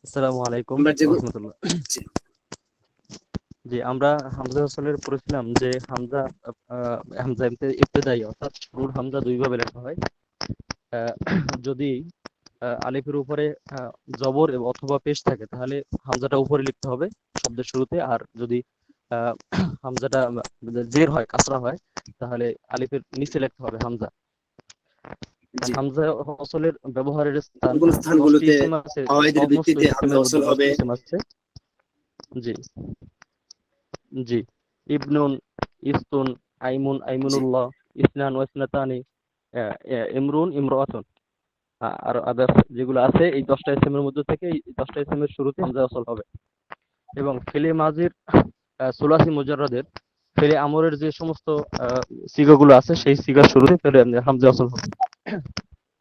আসসালামু আলাইকুম আমরা যে রাহমাতুল্লাহ। জি, আমরা হামজা ওয়াসলের পড়েছিলাম যে হামজা ইবতেদাই অর্থাৎ শুরুর হামজা দুই ভাবে লেখা হয়। আহ, যদি আলিফের উপরে জবর অথবা পেশ থাকে তাহলে হামজাটা উপরে লিখতে হবে শব্দের শুরুতে, আর যদি আহ, হামজাটা জের হয়, কাসরা হয়, তাহলে আলিফের নিচে লিখতে হবে হামজা। জি হামজা ওয়াসলের ব্যবহারের স্থান কোন 10টি স্থানগুলোতে ইসিম আছে। ফাওয়াইদের সমস্ত ভিত্তিতে হামজা ইসিমের মধ্যে ওয়াসল 10টি হবে? ইসিম আছে। জি জি ইবনুন, ইস্তুন, আইমুন, জি আইমুনুল্লাহ, ইসনান ওয়াসনাতানি, ইমরুন, ইমরাতুন, আর আদার্স যেগুলো আছে, এই 10টা ইসমের মধ্যে থেকে এই 10টা ইসমের শুরুতে হামজা ওয়াসল হবে। এবং ফেলে মাজির সুলাসি মুজাররাদের ফেলে আমরের যে সমস্ত সিগাগুলো আছে সেই সিগার শুরুতে ফেলে হামজা ওয়াসল হবে।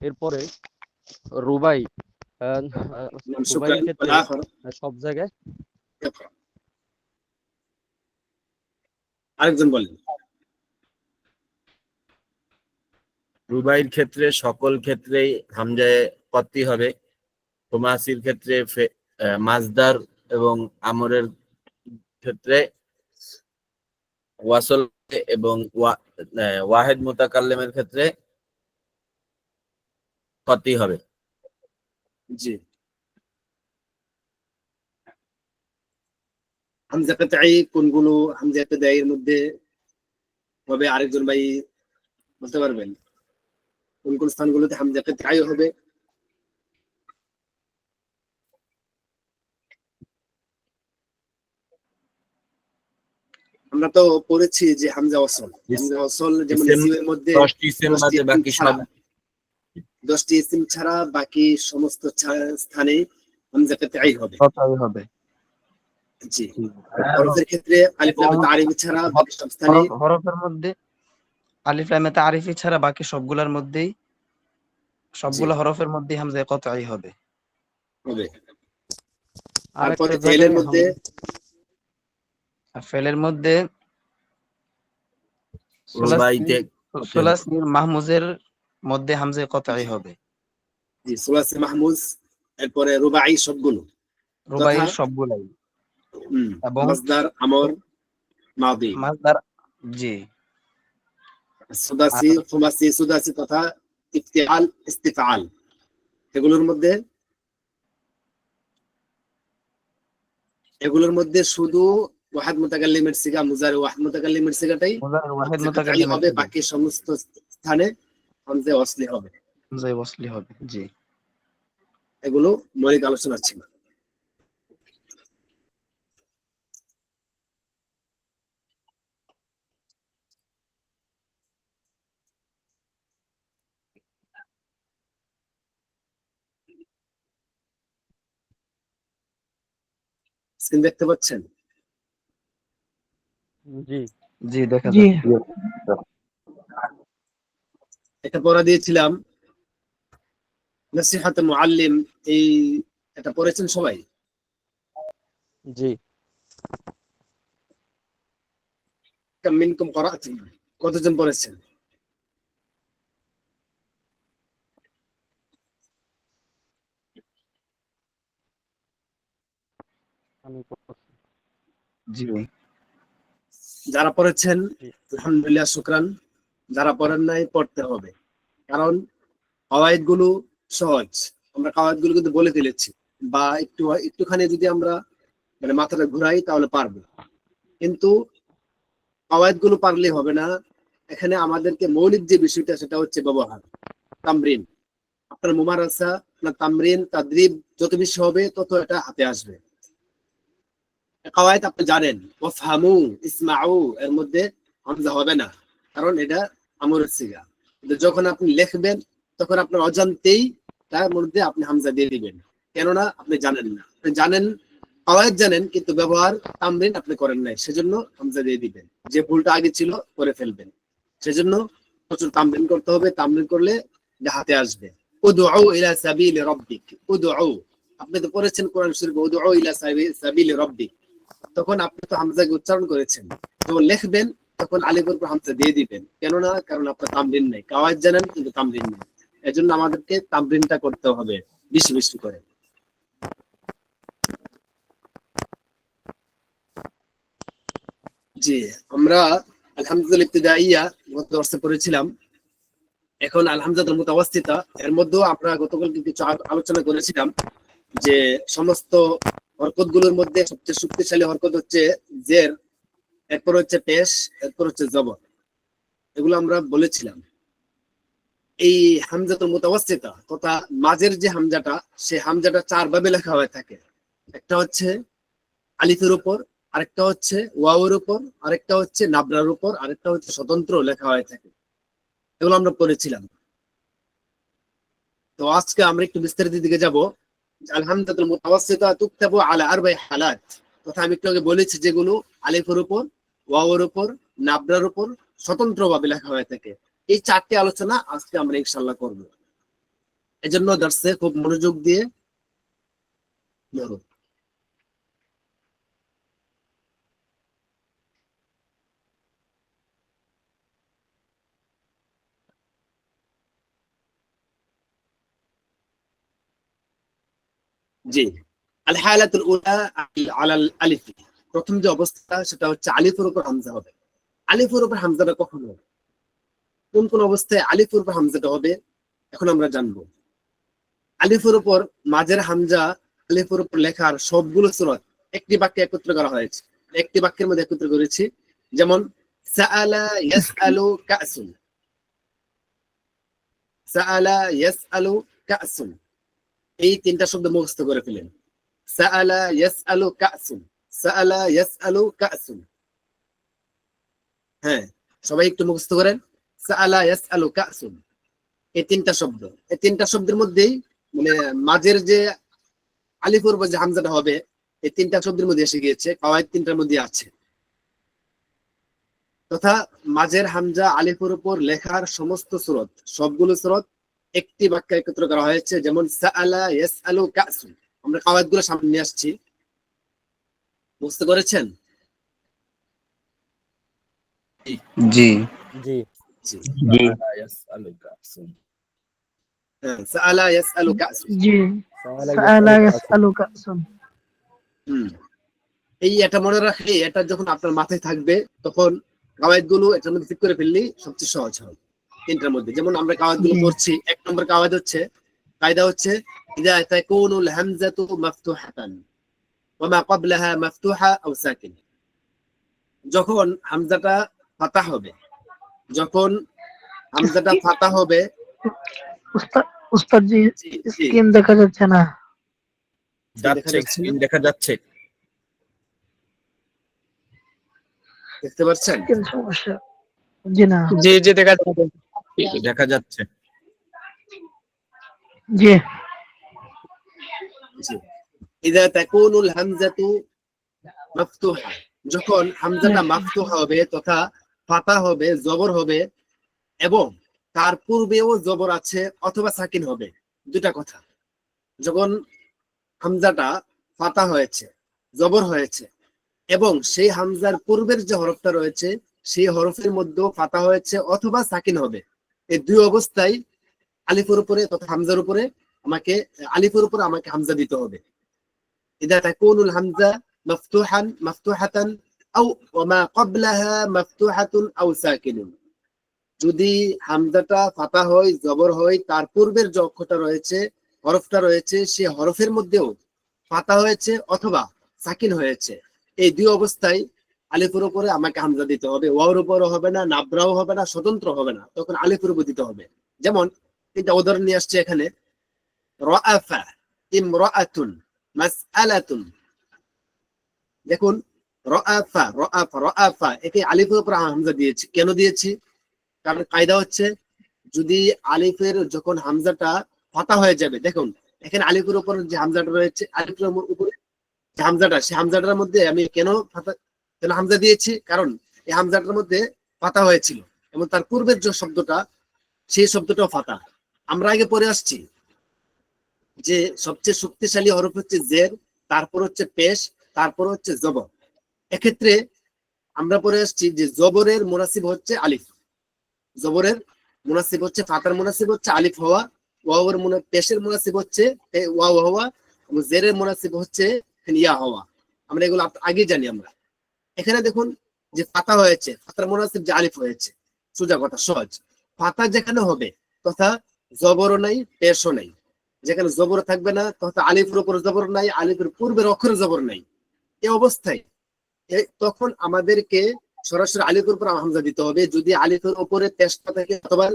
এরপরে রুবাই, আহ, আহ, নাম রুবাইয়ের শুকরান ক্ষেত্রে ওয়াল আখর সব জায়গায়। ইকরা। আরেকজন বলেন। রুবাইর ক্ষেত্রে সকল ক্ষেত্রেই হামজায় কত্তি হবে। খুমাসির ক্ষেত্রে মাজদার এবং আমরের ক্ষেত্রে ওয়াসল এবং ওয়াহেদ মুতাকাল্লিমের ক্ষেত্রে কত্তি হবে। জি হামজা কাতঈ কোনগুলো হামজা কাতঈ এর মধ্যে হবে? আরেকজন ভাই বলতে পারবেন কোন কোন স্থানগুলোতে হামজা কাতঈ হবে? আমরা তো পড়েছি যে হামজা ওয়াসল, হামজা ওয়াসল যেমন ইসিমের মধ্যে 10টি ইসিম বাদে বাকি সব 10টি ইসিম ছাড়া বাকি সমস্ত স্থানে হামজা কাতঈ হবে। কতই হবে। জি হরফের ক্ষেত্রে আলিফ লাম তারিফ ছাড়া বাকি সব স্থানে হরফের মধ্যে আলিফ লামে তারিফি ছাড়া বাকি সবগুলোর মধ্যেই সবগুলো হরফের মধ্যেই হামজা কতই হবে। হবে। আর তারপরে একটা ফেলের জায়গায় মধ্যে আর ফেলের মধ্যে রুবাইতে সুলাসি মাহমুজের মধ্যে হামজা কতই হবে। জি সুলাসি মাহমুজ, এরপরে রুবাই সবগুলো রুবাইয়ের সবগুলাই এবং মাসদার, আমর, মাদি, মাজদার। জি সুদাসি, খুমাসি, সুদাসি তথা ইফতিআল, ইস্তিফআল, এগুলোর মধ্যে শুধু ওয়াহিদ মুতাকাল্লিমের সিগা, মুজারে ওয়াহিদ মুতাকাল্লিমের সিগাটাই ওয়াহিদ হামজা কাতঈ মুতাকাল্লিমের হবে, সিগা বাকি সমস্ত স্থানে হামজা ওয়াসলি হবে। হামজা ওয়াসলি হবে। জি এগুলো মৌলিক আলোচনা ছিল। স্ক্রিন দেখতে পাচ্ছেন? জি জি দেখা যাচ্ছে। এটা পড়া দিয়েছিলাম নসিহাত মুআল্লিম, এই এটা পড়েছেন সবাই? জি কাম মিনকুম ক্বরাআতুম, কতজন পড়েছেন? আমি পড়ছি। জি যারা পড়েছেন জি আলহামদুলিল্লাহ, শুকরান। যারা পড়েন নাই পড়তে হবে, কারণ কাওয়ায়েদ গুলো সহজ। আমরা কাওয়ায়েদ গুলো কিন্তু বলে দিয়েছি, বা একটুখানি যদি আমরা মানে মাথাটা ঘুরাই তাহলে পারবো, কিন্তু কাওয়ায়েদ গুলো পারলে হবে না। এখানে আমাদেরকে মৌলিক যে বিষয়টা সেটা হচ্ছে ব্যবহার, তামরিন। আপনার মুমারাসা, আপনার তামরিন তাদরিব যত বেশি হবে তত এটা হাতে আসবে। কাওয়ায়েদ আপনি জানেন, ওয়াফহামু, ইসমাউ, এর মধ্যে হামজা হবে না, কারণ এটা আমরের সিগা। কিন্তু যখন আপনি লিখবেন তখন আপনার অজান্তেই তার মধ্যে আপনি হামজা দিয়ে দিবেন, কেননা আপনি জানেন না। আপনি জানেন, কাওয়ায়েদ জানেন, কিন্তু ব্যবহার তামরিন আপনি করেন নাই, সেজন্য হামজা দিয়ে দিবেন। যে ভুলটা আগে ছিল করে ফেলবেন। সেজন্য প্রচুর তামরিন করতে হবে। তামরিন করলে এটা হাতে আসবে। উদউ ইলা সাবিলি রাব্বিক, উদউ, আপনি তো পড়েছেন কোরআন শরীফে উদউ ইলা সাবিলি রাব্বিক, তখন আপনি তো হামজাকে উচ্চারণ করেছেন। যখন লিখবেন তখন আলিফের উপর হামজা দিয়ে দিবেন, কেননা কারণ আপনার তামরিন নাই। কাওয়ায়েদ জানেন কিন্তু তামরিন নেই। এজন্য আমাদেরকে তামরিনটা করতে হবে বেশি বেশি করে। জি, আমরা আলহামদুলিল্লাহ ইবতিদাইয়া গত দর্শে পড়েছিলাম। এখন আলহামদুলিল্লাহ মুতাওয়াসসিতা, এর মধ্যেও আমরা গতকালকে কিছু আলোচনা করেছিলাম যে সমস্ত হরকত গুলোর মধ্যে সবচেয়ে শক্তিশালী হরকত হচ্ছে জের, এরপর হচ্ছে পেশ, এরপর হচ্ছে জবর। এগুলো আমরা বলেছিলাম। এই হামজাতুল মুতাওয়াসসিতা তথা মাঝের যে হামজাটা, সেই হামজাটা চার ভাবে লেখা হয়ে থাকে। একটা হচ্ছে আলিফের উপর, আরেকটা হচ্ছে ওয়াওয়ের উপর, আরেকটা হচ্ছে নাবরার উপর, আরেকটা হচ্ছে স্বতন্ত্র লেখা হয়ে থাকে। এগুলো আমরা পড়েছিলাম। তো আজকে আমরা একটু বিস্তারিত দিকে যাব। আলহামদুলিল্লাহ মুতাওয়াসসিতা তুকতাবু আলা আরবা'i হালাত, তথা আমি একটু আগে বলেছি যেগুলো আলিফের উপর, ওয়াওয়ের উপর, নাবরার উপর স্বতন্ত্রভাবে লেখা হয়ে থাকে। এই চারটি আলোচনা আজকে আমরা ইনশাআল্লাহ করব। এজন্য দর্শে খুব মনোযোগ দিয়ে ধরো। জি, আল হালাতুল উলা আলাল আলিফ, প্রথম যে অবস্থা সেটা হচ্ছে আলিফের উপর হামজা হবে। আলিফের উপর হামজাটা কখন হবে, কোন কোন অবস্থায় আলিফের উপর হামজাটা হবে, এখন আমরা জানবো। আলিফের উপর মাঝের হামজা আলিফের উপর লেখার সবগুলো সূরত একটি বাক্যে একত্র করা হয়েছে। একটি বাক্যের মধ্যে একত্র করেছি, যেমন সাআলা ইয়াসআলু কাসুন, সাআলা ইয়াসআলু কাসুন, এই তিনটা শব্দ মুখস্থ করে ফেলেন। সাআলা ইয়াসআলু কাসুন, সাআলা ইয়াসআলু কাসুন। হ্যাঁ, সবাই একটু মুখস্থ করেন। সাআলা ইয়াসআলু কাসুন, এই তিনটা শব্দ, এই তিনটা শব্দের মধ্যেই মানে মাঝের যে আলিফের উপর যে হামজাটা হবে, এই তিনটা শব্দের মধ্যে এসে গিয়েছে, কাওয়াইদ তিনটার মধ্যে আছে। তথা মাঝের হামজা আলিফের উপর লেখার সমস্ত সূরত, সবগুলো সূরত একটি বাক্যে একত্র করা হয়েছে, যেমন সাআলা ইয়াসআলু কাসুন। আমরা কাওয়াইদ গুলো সামনে নিয়ে আসছি, বুঝতে করেছেন? জি জি। জি, জি ইয়াসআলুকা আসুন। হ্যাঁ, সাআলা ইয়াসআলু কাসুন। জি সাআলা ইয়াসআলু কাসুন। এই এটা মনে রাখলে, এটা যখন আপনার মাথায় থাকবে তখন কাওয়াইদ গুলো এটার মধ্যে ঠিক করে ফেললে সবচেয়ে সহজ হবে তিনটার মধ্যে। যেমন আমরা কাওয়াইদ গুলো পড়ছি, এক নম্বর কাওয়াইদ হচ্ছে, কায়দা হচ্ছে ইযা তাকুনুল হামজাতু মাফতুহাতান ওয়া মা ক্বাবলাহা মাফতুহা আও সাকিন, যখন হামজাটা ফাতাহ হবে, যখন হামজাটা ফাতাহ হবে। উস্তাদ জি, জি, জি, স্ক্রিন দেখা যাচ্ছে না। যাচ্ছে, স্ক্রিন দেখা যাচ্ছে, দেখতে পাচ্ছেন? স্ক্রিন সমস্যা। জি না। জি জি দেখা যাচ্ছে। দেখা যাচ্ছে। জি জি, ইযা তাকুনুল হামজাতু মাফতুহা, যখন হামজাটা মাফতুহা হবে তথা ফাতা হবে, জবর হবে, এবং তার পূর্বেও জবর আছে অথবা সাকিন হবে। দুটা কথা, যখন হামজাটা ফাতা হয়েছে, জবর হয়েছে, এবং সেই হামজার পূর্বের যে হরফটা রয়েছে সেই হরফের মধ্যেও ফাতা হয়েছে অথবা সাকিন হবে, এই দুই অবস্থায় আলিফের উপরে তথা হামজার উপরে আমাকে, আলিফের উপরে আমাকে হামজা দিতে হবে। ইদা তাকুনুল হামজা মাফতুহান মাফতুহাতান আও ওয়া মা ক্বাবলাহা মাফতুহাতুন আও সাকিনুন, যদি হামজাটা ফাতা হয়, জবর হয়, তার পূর্বের যে অক্ষরটা রয়েছে, হরফটা রয়েছে, সেই হরফের মধ্যেও ফাতা হয়েছে অথবা সাকিন হয়েছে, এই দুই অবস্থায় আলিফের উপরে আমাকে হামজা দিতে হবে। ওয়াওর উপরও হবে না, নাবরাও হবে না, স্বতন্ত্র হবে না, তখন আলিফের উপর দিতে হবে। যেমন এটা উদাহরণ নিয়ে আসছে এখানে, রাআফা ইমরাআতুন মাসআলাতুন, দেখুন রাআফা রাআফা রাআফা, একে আলিফের উপর হামজা দিয়েছি। কেন দিয়েছি? কারণ কায়দা হচ্ছে, যদি আলিফের যখন হামজাটা ফাতা হয়ে যাবে, দেখুন এখানে আলিফের উপর যে হামজাটা রয়েছে, আলিফের উপরে যে হামজাটা, সেই হামজাটার মধ্যে আমি কেন হামজা দিয়েছি? কারণ এই হামজাটার মধ্যে ফাতা হয়েছিল এবং তার পূর্বের যে শব্দটা, সেই শব্দটাও ফাতা। আমরা আগে পড়ে আসছি যে সবচেয়ে শক্তিশালী হরফ হচ্ছে জের, তারপর হচ্ছে পেশ, তারপর হচ্ছে জবর। এক্ষেত্রে আমরা পড়ে আসছি যে জবরের মুনাসিব হচ্ছে আলিফ, জবরের মুনাসিব হচ্ছে, ফাতার মুনাসিব হচ্ছে আলিফ হওয়া, ওয়াওয়ের পেশের মুনাসিব হচ্ছে ওয়াও হওয়া, এবং জেরের মুনাসিব হচ্ছে ইয়া হওয়া। আমরা এগুলো আগে জানি আমরা। এখানে দেখুন যে ফাতা হয়েছে, ফাতার মুনাসিব যে আলিফ হয়েছে, সোজা কথা সহজ। ফাতা যেখানে হবে তথা জবরও নাই পেশও নাই, যেখানে জবর থাকবে না তথা আলিফের উপর জবর নাই, আলিফের পূর্বের অক্ষরে জবর নাই, এই অবস্থায় তখন আমাদেরকে সরাসরি আলিফের উপর হামজা দিতে হবে। যদি আলিফের উপরে পেশ না থাকে অথবা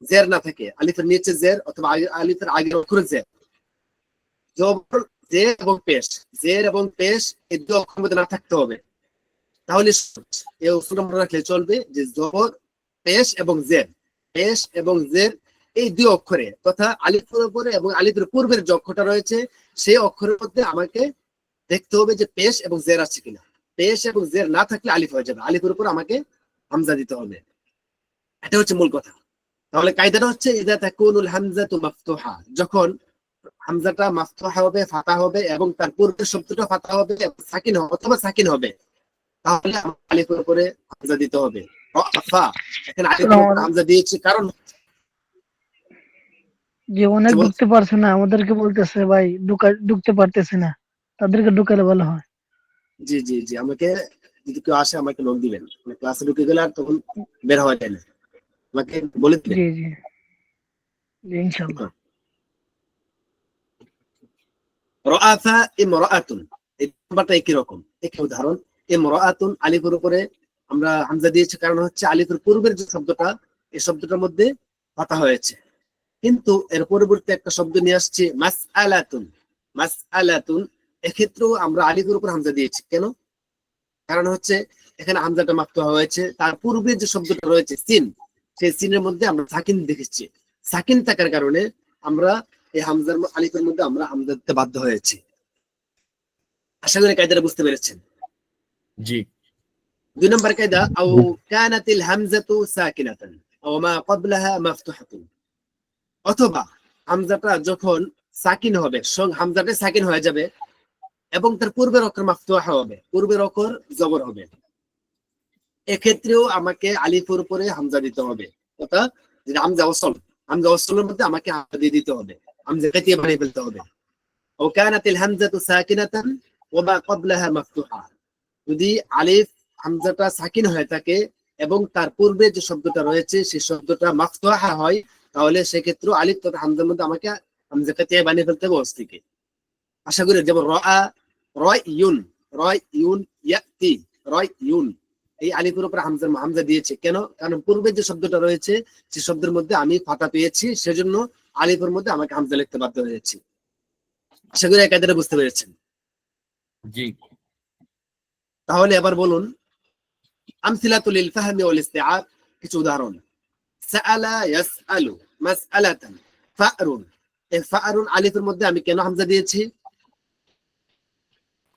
জের না থাকে, আলিফের নিচে জের অথবা আলিফের আগের অক্ষরে জের, জবর জের এবং পেশ, জের এবং পেশ এই দুই অক্ষরের মধ্যে না থাকতে হবে, তাহলে এই অক্ষর আমরা রাখলে চলবে যে জবর পেশ এবং জের, পেশ এবং জের এই দুই অক্ষরে তথা আলিফের উপরে এবং আলিফের পূর্বের যে অক্ষরটা রয়েছে সেই অক্ষরের মধ্যে আমাকে দেখতে হবে যে পেশ এবং জের আছে কিনা। পেশ এবং জের না থাকলে আলিফ হয়ে যাবে, আলিফের উপর আমাকে হামজা দিতে হবে। এটা হচ্ছে মূল কথা। তাহলে কায়দাটা হচ্ছে ইযা তাকুনুল হামজাতু মাফতুহা, যখন হামজাটা মাফতুহা হবে, ফাতা হবে এবং তার পূর্বের শব্দটা ফাতা হবে সাকিন হবে অথবা সাকিন হবে, তাহলে আলিফের উপরে হামজা দিতে হবে। রাফা, এখানে আলিফের উপরে হামজা দিয়েছি কারণ যে অনেক ঢুকতে পারছে না, আমাদেরকে বলতেছে ভাই ঢুকতে পারতেছে না, তাদেরকে ঢুকালে ভালো হয়। জি জি জি, আমাকে যদি কেউ আসে আমাকে লোক দিবেন, ক্লাসে ঢুকে গেলে আর তখন বের হওয়া যায় না, আমাকে বলে দিবেন। জি জি জি, ইনশাআল্লাহ। রাআফা ইমরাআতুন, এই নাম্বারটা একই রকম, একই উদাহরণ। ইমরাআতুন আলিফের উপরে আমরা হামজা দিয়েছি কারণ হচ্ছে আলিফের পূর্বের যে শব্দটা এই শব্দটার মধ্যে ফাতা হয়েছে, কিন্তু এর পরিবর্তে একটা শব্দ নিয়ে আসছে মাসআলাতুন। মাসআলাতুন এক্ষেত্রেও আমরা আলিফের উপর হামজা দিয়েছি, কেন? কারণ হচ্ছে এখানে হামজাটা মাফতুহা হয়েছে, তার পূর্বে যে শব্দটা রয়েছে সিন, সেই সিনের মধ্যে আমরা সাকিন দেখেছি, সাকিন থাকার কারণে আমরা এই হামজার আলিফের মধ্যে আমরা হামজা দিতে বাধ্য হয়েছি। আশা করি কায়দাটা বুঝতে পেরেছেন। জি। 2 নম্বর কায়দা, আও কানাতিল হামজাতু সাকিনাতান আও মা ক্বাবলাহা মাফতুহাতুন, অথবা হামজাটা যখন সাকিন হবে, হামজাটা সাকিন হয়ে যাবে এবং তার পূর্বের অক্ষর মাফতুহা হবে, পূর্বের অক্ষর জবর হবে, এক্ষেত্রেও আমাকে আলিফের উপরে হামজা দিতে হবে, অর্থাৎ যেটা হামজা ওয়াসল, হামজা ওয়াসলের মধ্যে আমাকে হামজা দিয়ে দিতে হবে, হামজা কাটিয়ে বানিয়ে ফেলতে হবে। ও কানাতিল হামজাতু সাকিনাতান ওয়া মা ক্বাবলাহা মাফতুহা, যদি আলিফ হামজাটা সাকিন হয়ে থাকে এবং তার পূর্বে যে শব্দটা রয়েছে সেই শব্দটা মাফতুহা হয়, তাহলে সেক্ষেত্রে আলিফ তথা হামজার মধ্যে আমাকে হামজা কাটিয়ে বানিয়ে ফেলতে হবে ওয়াস থেকে। আশা করি, যেমন রাআ, রাইয়ুন, রাইয়ুন ইয়াতি, রাইয়ুন, এই আলিফের উপর হামজা দিয়েছে কেন? কারণ পূর্বে যে শব্দটা রয়েছে সেই শব্দের মধ্যে আমি ফাতা পেয়েছি, সেজন্য আলিফের মধ্যে আমাকে হামজা লিখতে বাধ্য হয়েছি। আশা করি এই কায়দাটা বুঝতে পেরেছেন। জি। তাহলে এবার বলুন আমসিলাতুল লিল ফাহমি ওয়াল ইস্তিআব, কিছু উদাহরণ। সাআলা ইয়াসআলু মাসআলাতান, ফারুন, এই ফারুন আলিফের মধ্যে আমি কেন হামজা দিয়েছি?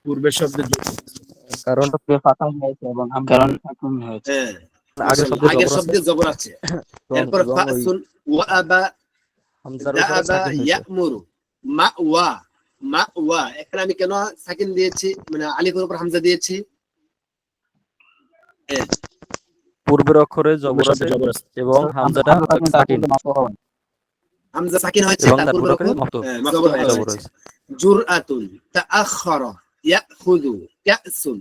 পূর্বের শব্দের কারণটা ফাতা হয়েছে এবং কারণ সাকিন হয়েছে। আগের শব্দে জবর আছে। এরপর ফাসুন, ওয়াবা, হামজার উপরে যাআবা, সাকিন হয়েছে। ইয়ামুরু, মাওয়া, মাওয়া, এখানে আমি কেন সাকিন দিয়েছি, মানে আলিফের উপর হামজা দিয়েছি? পূর্বের অক্ষরে জবর আছে এবং হামজাটা সাকিন, হামজা সাকিন হয়েছে, এবং তার তার পূর্বের পূর্বের অক্ষর অক্ষর জবর জবর হয়েছে। হয়েছে। জুরআতুন, তাআখারা, ইয়াখুযু, কাসুন,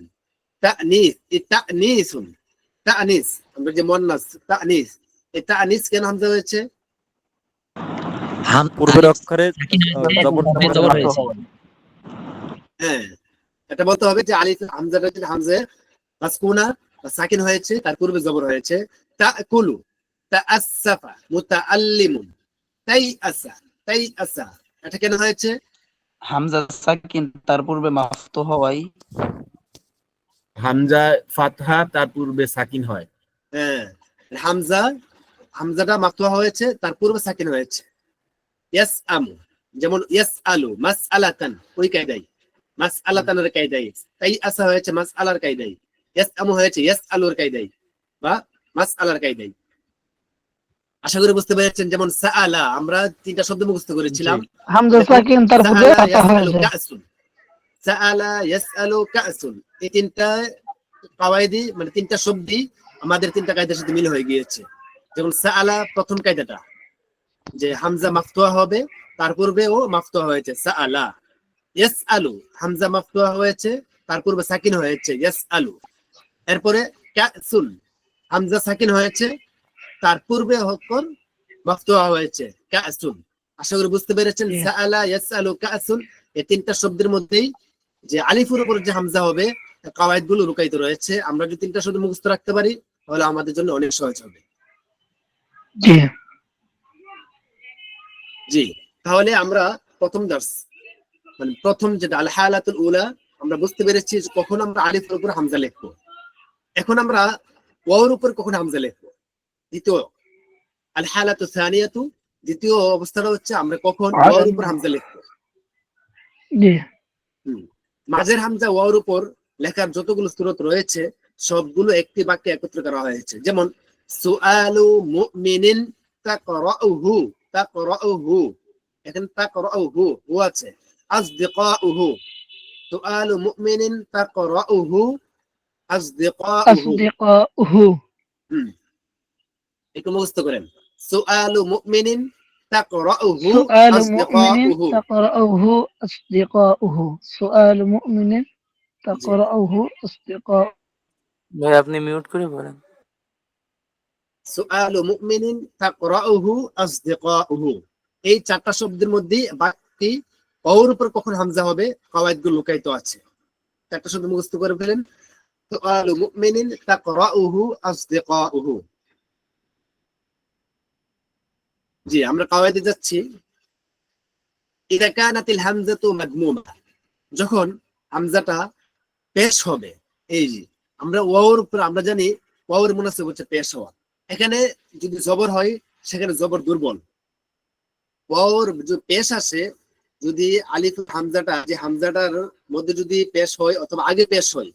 তা'নিস, এই তা'নিসুন, তা'নিস, আমরা যে মুয়ান্নাস তা'নিস, এই তা'নিস কেন হামজা হয়েছে? পূর্বের অক্ষরে জবর হয়েছে। হ্যাঁ, এটা বলতে হবে যে আলিফ হামজাটা যদি হামজা মাসকুনা বা সাকিন হয়েছে, তার পূর্বে জবর হয়েছে। তাকুলু, তাআসসাফা, মুতাআল্লিমুন, তাইআসা, তাইআসা, এটা কেন হয়েছে? হামজা সাকিন তার পূর্বে মাফতুহ হওয়াই, হামজা ফাতহা তার পূর্বে সাকিন হয়। হ্যাঁ, হামজাটা মাফতুহা হয়েছে, তার পূর্বে সাকিন হয়েছে। ইয়াসআমু, যেমন ইয়াসআলু, মাসআলাতান, ওই কায়দায়, মাসআলাতানের কায়দায়। তাইআসা হয়েছে মাসআলার কায়দায়, ইয়াসআমু হয়েছে ইয়াসআলুর কায়দায় বা মাসআলার কায়দায়। আশা করি বুঝতে পেরেছেন। যেমন সাআলা, আমরা 3টা শব্দ মুখস্থ করেছিলাম। হামজা সাকিন তার পূর্বে সাআলা ফাতা ইয়াসআলু হয়েছে। কাসুন, সাআলা ইয়াসআলু কাসুন, এই 3টা কাওয়াইদি মানে 3টা শব্দই আমাদের 3টা কায়দার সাথে মিল হয়ে গিয়েছে। যেমন সাআলা প্রথম কায়দাটা, যে হামজা মাফতুহা হবে, তার পূর্বেও মাফতুহা হয়েছে সাআলা। ইয়াসআলু হামজা মাফতুহা হয়েছে, তার পূর্বে সাকিন হয়েছে ইয়াসআলু। এরপরে কাসুন হামজা সাকিন হয়েছে, তার পূর্বে হকর মাফতুহা হয়েছে কাসুন। আশা করি বুঝতে পেরেছেন। জি। সাআলা, ইয়াসআলু, কাসুন, এই তিনটা শব্দের মধ্যেই যে আলিফের উপর যে হামজা হবে, কাওয়ায়েদ গুলো লুকায়িত রয়েছে। আমরা যদি তিনটা শব্দ মুখস্থ রাখতে পারি তাহলে আমাদের জন্য অনেক সহজ হবে। জি জি, তাহলে আমরা প্রথম দার্স মানে প্রথম যেটা আল হালাতুল উলা আমরা বুঝতে পেরেছি যে কখন আমরা আলিফের উপর হামজা লিখবো। এখন আমরা ওয়াওর উপর কখন হামজা লিখবো। দ্বিতীয় আল হালাতু সানিয়াতু, দ্বিতীয় অবস্থাটা হচ্ছে আমরা কখন ওয়াওর উপর হামজা লিখবো। জি মাঝের হামজা ওয়াওর উপর লেখার যতগুলো সূরত রয়েছে সবগুলো একটি বাক্যে একত্র করা হয়েছে। যেমন সুআলু মুমিনিন তাকরাউহু, তাকরাউহু, এখানে তাকরাউহু হু আছে। আসদিকাউহু, সুআলু মুমিনিন তাকরাউহু আসদিকাউহু। আসদিকাউহু একটু মুখস্থ করেন। সুআলু মুমিনিন তাকরাউহু সুআলু মুমিনিন আসদিকাউহু। তাকরাউহু আসদিকাউহু সুআলু মুমিনিন তাকরাউহু আসদিকাউহু ভাই আপনি মিউট করে বলেন। সুআলু মুমিনিন তাকরাউহু আসদিকাউহু, এই চারটা শব্দের মধ্যে বাকি ওর উপর কখন হামজা হবে কাওয়ায়েদগুলো লুকায়িত আছে। চারটা শব্দ মুখস্থ করে ফেলেন। সুআলু মুমিনিন তাকরাউহু আসদিকাউহু। জি, আমরা কাওয়ায়েদে যাচ্ছি। ইযা কানাতিল হামজাতু মাদমুমা, যখন হামজাটা পেশ হবে। এই যে আমরা ওয়াওর উপর আমরা জানি ওয়াওর মুনাসিব হচ্ছে পেশ হওয়া। এখানে যদি জবর হয় সেখানে জবর দুর্বল। ওয়াওর যে পেশ আসে, যদি আলিফ হামজাটা যে হামজাটার মধ্যে যদি পেশ হয় অথবা আগে পেশ হয়,